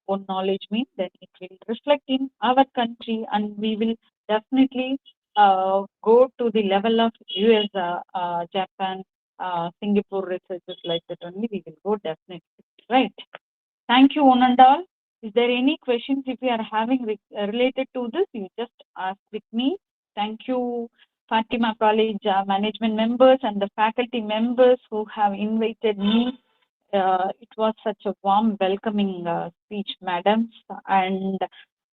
own knowledge means, then it will reflect in our country, and we will definitely go to the level of US, Japan, Singapore researchers like that only we will go definitely. Right. Thank you, one and all. Is there any questions if you are having related to this? You just ask with me. Thank you, Fatima College management members and the faculty members who have invited me. It was such a warm welcoming speech, madams. And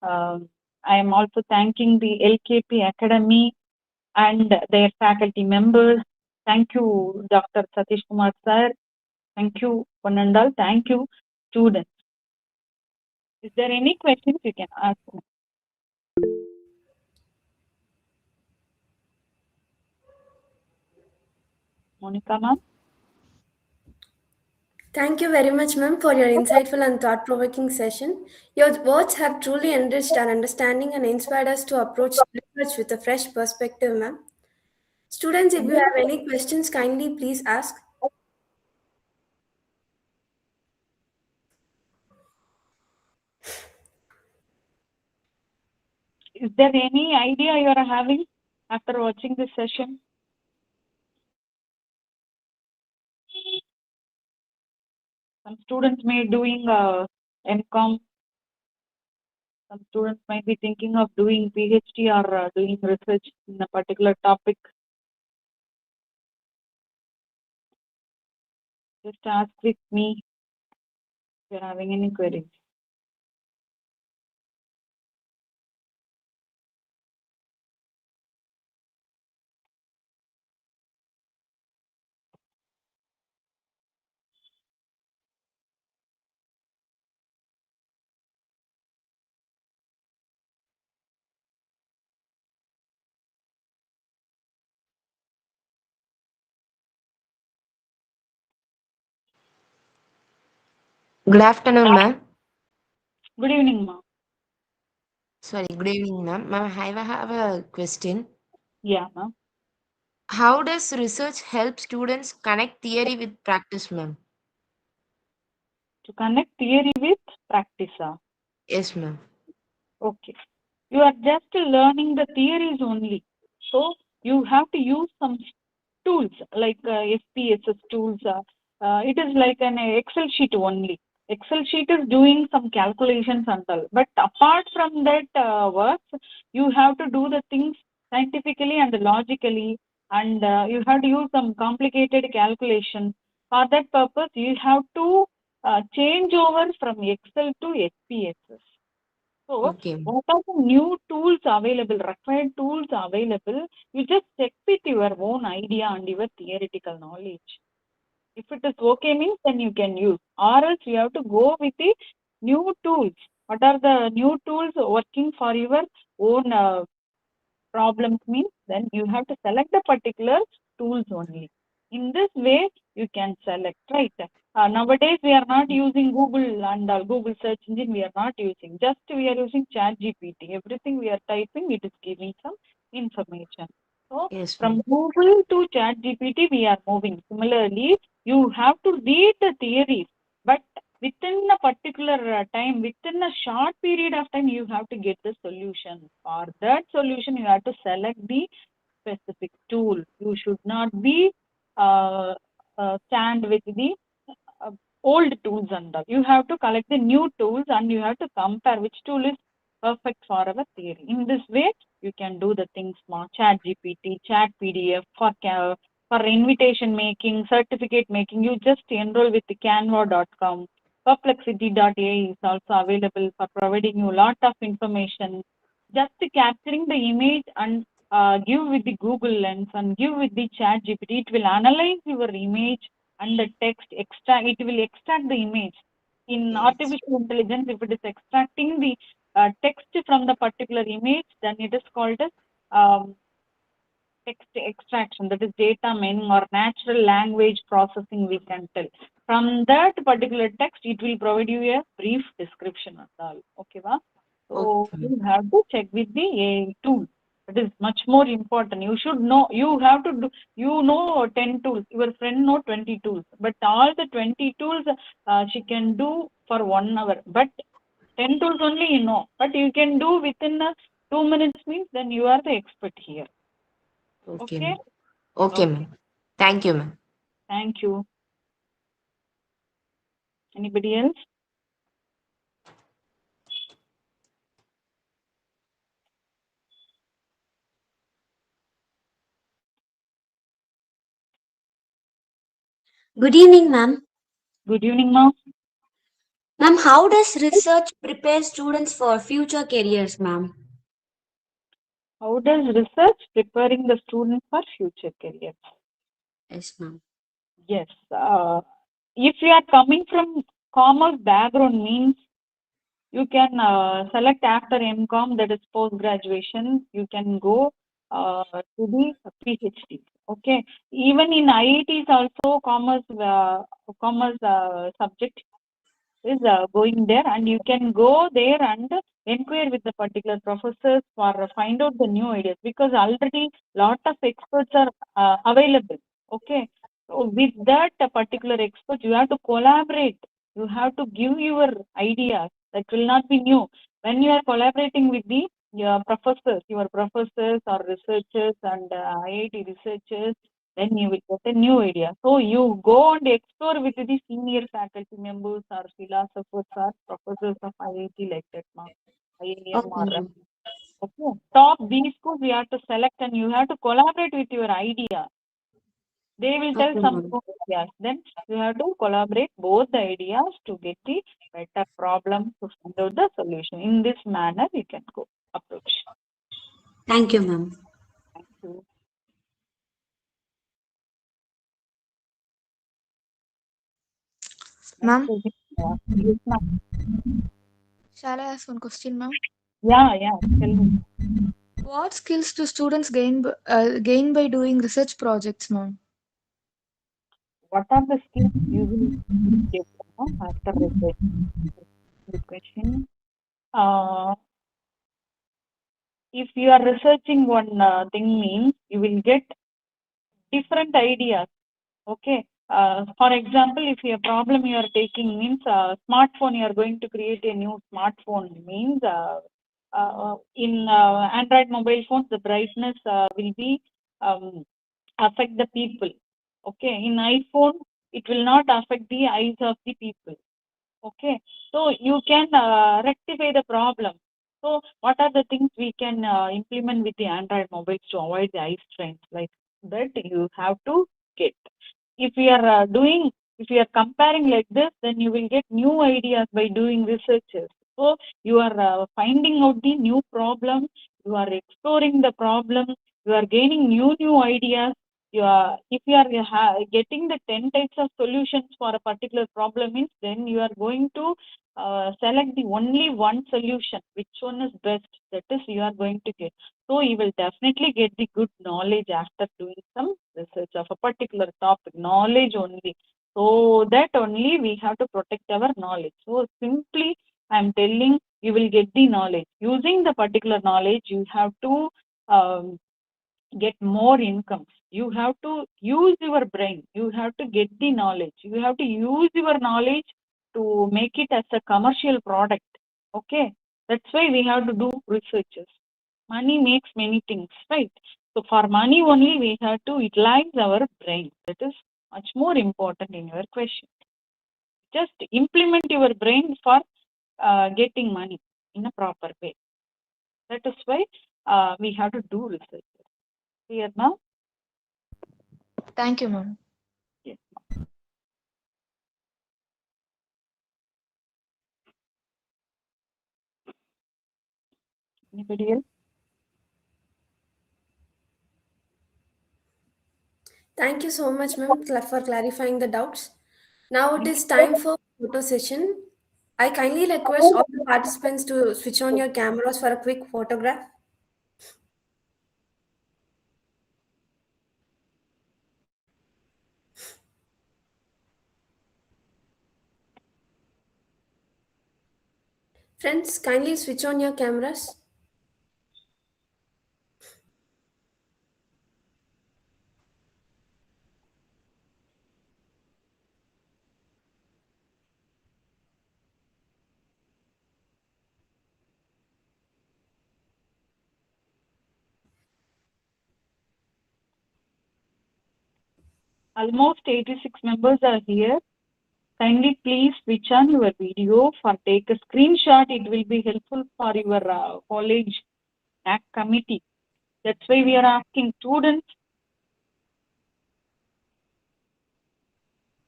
I am also thanking the LKP Academy and their faculty members. Thank you, Dr. Satish Kumar sir. Thank you, one and all. Thank you, students. Is there any questions you can ask? Monica ma'am? Thank you very much, ma'am, for your insightful and thought-provoking session. Your words have truly enriched our understanding and inspired us to approach research with a fresh perspective, ma'am. Students, if you have any questions, kindly please ask. Is there any idea you are having after watching this session? Some students may doing MCOM. Some students might be thinking of doing PhD or doing research in a particular topic. Just ask with me if you're having any queries. Good afternoon, ma'am. Good evening, ma'am. Sorry, good evening, ma'am. Ma'am, I have a question. Yeah, ma'am. How does research help students connect theory with practice, ma'am? To connect theory with practice. Yes, ma'am. Okay. You are just learning the theories only. So you have to use some tools like SPSS tools. It is like an Excel sheet only. Excel sheet is doing some calculations and all. But apart from that works, you have to do the things scientifically and logically, and you have to use some complicated calculation. For that purpose, you have to change over from Excel to SPSS. So, Okay. what are the new tools available, required tools available? You just check with your own idea and your theoretical knowledge. If it is okay means, then you can use. Or else you have to go with the new tools. What are the new tools working for your own problems means, then you have to select the particular tools only. In this way, you can select, right? Nowadays, we are not using Google and Google search engine. We are not using. Just we are using ChatGPT. Everything we are typing, it is giving some information. So, Yes, from ma'am. Google to ChatGPT, we are moving. Similarly, you have to read the theories, but within a particular time, within a short period of time, you have to get the solution. For that solution, you have to select the specific tool. You should not be stand with the uh, old tools and all. You have to collect the new tools and you have to compare which tool is perfect for our theory. In this way, you can do the things more. Chat GPT, Chat PDF for invitation making, certificate making. You just enroll with the canva.com. Perplexity.ai is also available for providing you a lot of information. Just capturing the image and give with the Google Lens and give with the Chat GPT. It will analyze your image and the text. It will extract the image. In artificial intelligence, if it is extracting the text from the particular image, then it is called as text extraction, that is data mining or natural language processing, we can tell. From that particular text, it will provide you a brief description of all. Okay, va? So you have to check with the AI tool. It is much more important. You should know, you have to do, 10 tools, your friend know 20 tools, but all the 20 tools she can do for 1 hour, but 10 tools only you know, but you can do within 2 minutes means then you are the expert here. Okay, Okay. ma'am. Okay, ma'am. Thank you, ma'am. Thank you. Anybody else? Good evening, ma'am. Good evening, ma'am. Ma'am, how does research prepare students for future careers, ma'am? How does research preparing the student for future careers? Yes, ma'am. Yes. If you are coming from commerce background means you can select after MCOM, that is post graduation, you can go to the PhD. Okay. Even in IITs also commerce subject is going there, and you can go there and inquire with the particular professors for find out the new ideas, because already lot of experts are available. Okay, so with that particular expert you have to collaborate, you have to give your ideas that will not be new. When you are collaborating with the your professors or researchers and IIT researchers, then you will get a new idea. So you go and explore with the senior faculty members or philosophers or professors of IIT like that, ma'am. IIM Okay, or ma'am. okay. Top these schools you have to select and you have to collaborate with your idea. They will tell Okay, some ma'am. new ideas. Then you have to collaborate both the ideas to get the better problem to find out the solution. In this manner, you can go approach. Thank you, ma'am. Thank you. Ma'am, Yes, ma'am. shall I ask one question, ma'am? Yeah, tell me. What skills do students gain by doing research projects, ma'am? What are the skills you will get after research? Good question. If you are researching one thing means you will get different ideas. Okay. For example, if your problem you are taking means smartphone, you are going to create a new smartphone means in Android mobile phones, the brightness will be affect the people. Okay. In iPhone, it will not affect the eyes of the people. Okay. So you can rectify the problem. So what are the things we can implement with the Android mobiles to avoid the eye strains? Like that you have to get. If we are if you are comparing like this, then you will get new ideas by doing researches. So you are finding out the new problem, you are exploring the problem, you are gaining new ideas. If you are getting the 10 types of solutions for a particular problem means, then you are going to select the only one solution, which one is best, that is you are going to get. So you will definitely get the good knowledge after doing some research of a particular topic, knowledge only. So that only we have to protect our knowledge. So simply I'm telling, you will get the knowledge. Using the particular knowledge, you have to get more income. You have to use your brain. You have to get the knowledge. You have to use your knowledge to make it as a commercial product. Okay. That's why we have to do researches. Money makes many things, right? So for money only we have to utilize our brain. That is much more important in your question. Just implement your brain for getting money in a proper way. That is why we have to do research. Clear now? Thank you, ma'am. Yes. Anybody else? Thank you so much, ma'am, for clarifying the doubts. Now it is time for photo session. I kindly request all the participants to switch on your cameras for a quick photograph. Friends, kindly switch on your cameras. Almost 86 members are here. Kindly please switch on your video for take a screenshot. It will be helpful for your college ACT committee. That's why we are asking students.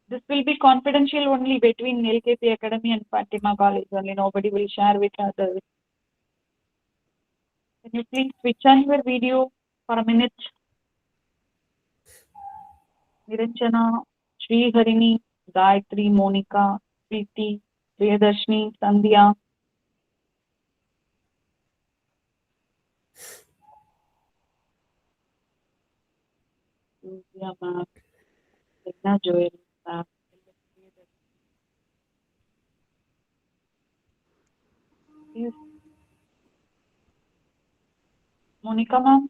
This will be confidential only between LKP Academy and Fatima College only. Nobody will share with others. Can you please switch on your video for a minute? Niranjana, Sri Harini, Gayatri, Monica, Preeti, Priyadarshini, Sandhya. Sylvia, ma'am, Regna Joel, ma'am. Please, Monica, ma'am,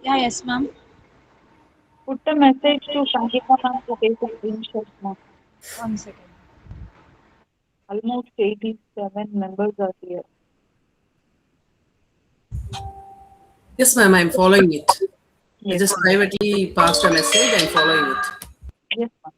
Yeah, yes, ma'am. put a message to Sangeeta ma'am to take a screenshot, ma'am. 1 second. Almost 87 members are here. Yes, ma'am, I'm following it. I Yes, just privately passed a message. I'm following it. yes, ma'am.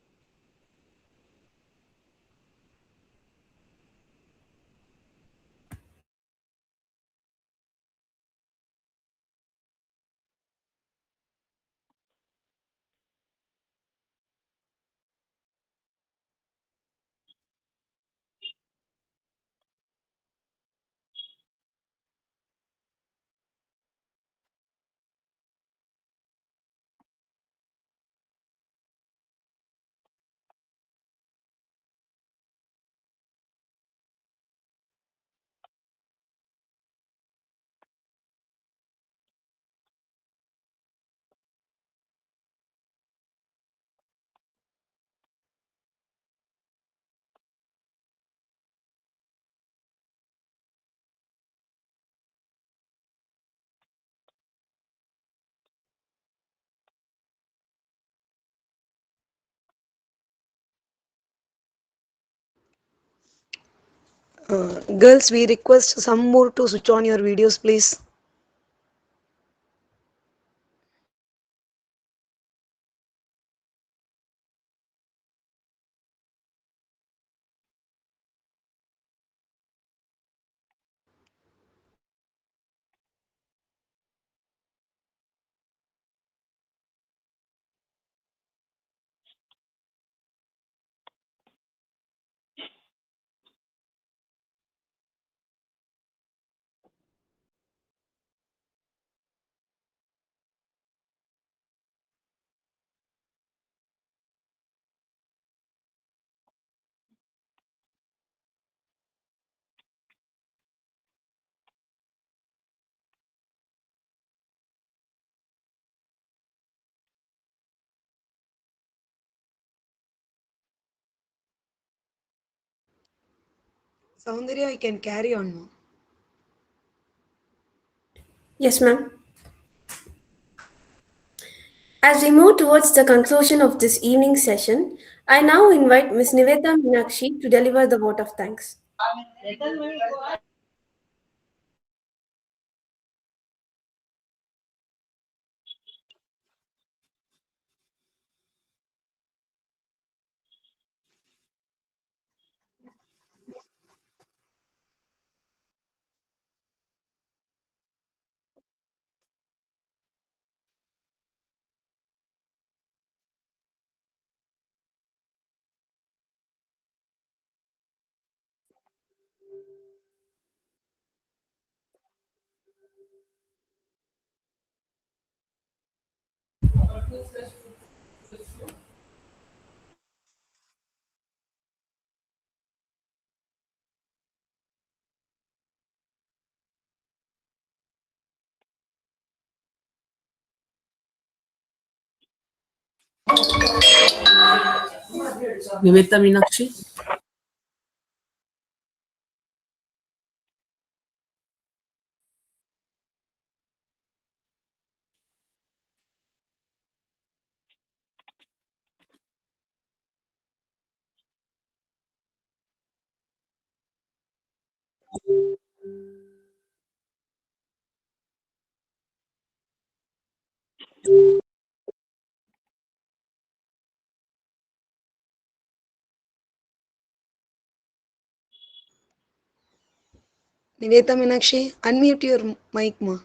Girls, we request some more to switch on your videos, please. Soundarya, I can carry on now. Yes, ma'am. As we move towards the conclusion of this evening session, I now invite Ms. Niveta Meenakshi to deliver the vote of thanks. Nivetha Meenakshi. Nivetha Meenakshi, unmute your mic, ma.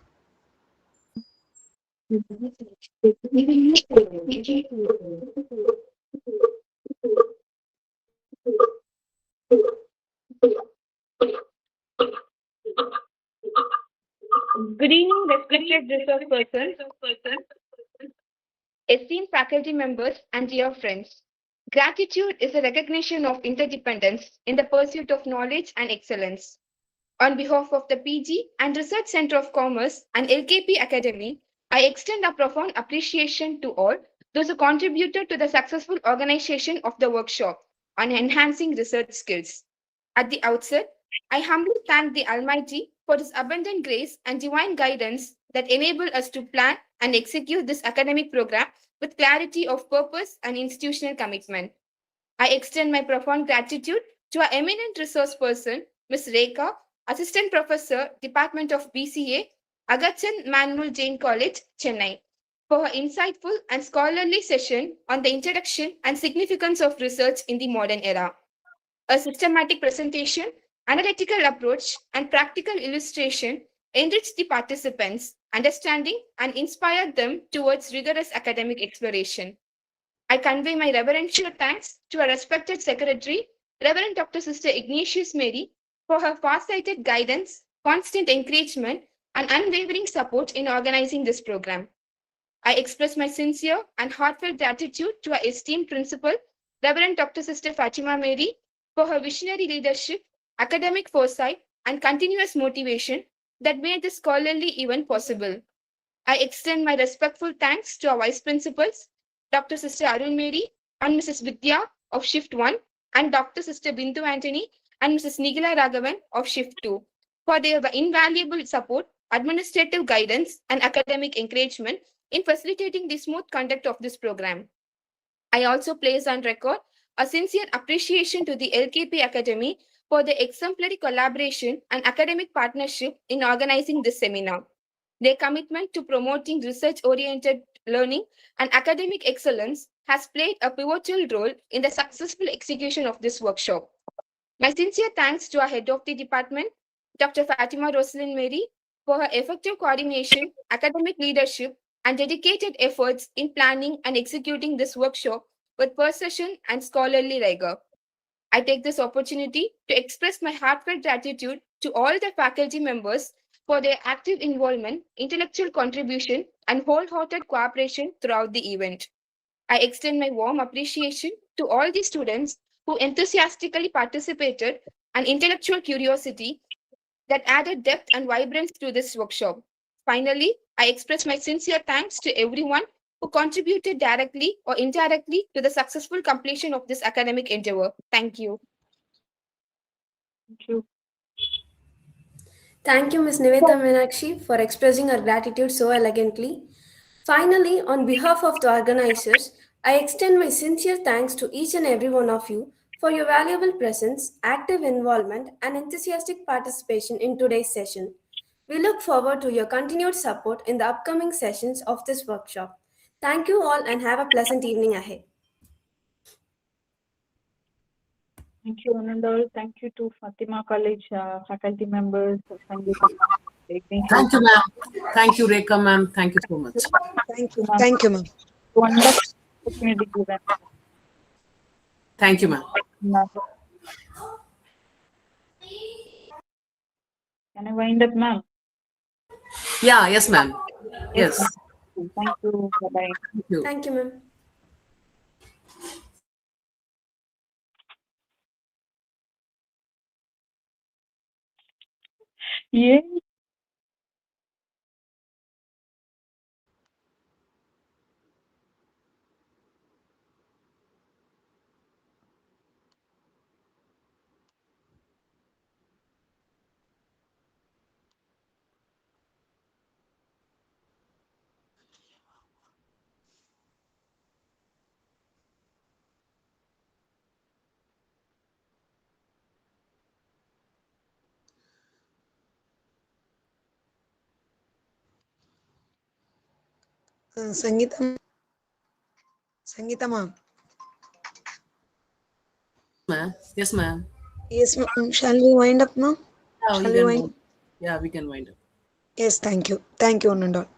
Good evening, respected resource persons, esteemed faculty members, and dear friends. Gratitude is a recognition of interdependence in the pursuit of knowledge and excellence. On behalf of the PG and Research Center of Commerce and LKP Academy, I extend a profound appreciation to all those who contributed to the successful organization of the workshop on enhancing research skills. At the outset, I humbly thank the Almighty for His abundant grace and divine guidance that enable us to plan and execute this academic program with clarity of purpose and institutional commitment. I extend my profound gratitude to our eminent resource person, Ms. Rekha, Assistant Professor, Department of BCA, Agachan Manual Jain College, Chennai, for her insightful and scholarly session on the introduction and significance of research in the modern era. A systematic presentation, analytical approach, and practical illustration enriched the participants' understanding and inspired them towards rigorous academic exploration. I convey my reverential thanks to our respected Secretary, Reverend Dr. Sister Ignatius Mary, for her far-sighted guidance, constant encouragement, and unwavering support in organizing this program. I express my sincere and heartfelt gratitude to our esteemed principal, Reverend Dr. Sister Fatima Mary, for her visionary leadership, academic foresight, and continuous motivation that made this scholarly event possible. I extend my respectful thanks to our vice principals, Dr. Sister Arun Mary and Mrs. Vidya of Shift 1, and Dr. Sister Bindu Antony and Mrs. Nigila Raghavan of Shift 2 for their invaluable support, administrative guidance, and academic encouragement in facilitating the smooth conduct of this program. I also place on record a sincere appreciation to the LKP Academy for the exemplary collaboration and academic partnership in organizing this seminar. Their commitment to promoting research-oriented learning and academic excellence has played a pivotal role in the successful execution of this workshop. My sincere thanks to our head of the department, Dr. Fatima Roslyn Mary, for her effective coordination, academic leadership, and dedicated efforts in planning and executing this workshop with precision and scholarly rigor. I take this opportunity to express my heartfelt gratitude to all the faculty members for their active involvement, intellectual contribution, and wholehearted cooperation throughout the event. I extend my warm appreciation to all the students who enthusiastically participated and intellectual curiosity that added depth and vibrance to this workshop. Finally, I express my sincere thanks to everyone who contributed directly or indirectly to the successful completion of this academic endeavor. Thank you. Thank you. Thank you, Ms. Nivetha Meenakshi, for expressing her gratitude so elegantly. Finally, on behalf of the organizers, I extend my sincere thanks to each and every one of you for your valuable presence, active involvement, and enthusiastic participation in today's session. We look forward to your continued support in the upcoming sessions of this workshop. Thank you all and have a pleasant evening ahead. Thank you, Anandal. Thank you to Fatima College faculty members. Thank you, ma'am. Thank you, Rekha, ma'am. Thank you so much. Thank you, ma'am. Thank you, ma'am. Wonderful opportunity given. Thank you, ma'am. Can I wind up, ma'am? Yeah, yes, ma'am. Yes. ma'am. Thank you. Bye-bye. Thank you. Thank you, ma'am. Yeah. Sangeeta, Sangeeta ma'am. Ma'am. Yes, ma'am. Yes, ma'am. Shall we wind up now? Yeah, we Shall we can wind? wind. Yeah, we can wind up. Yes, thank you. Thank you, one and all.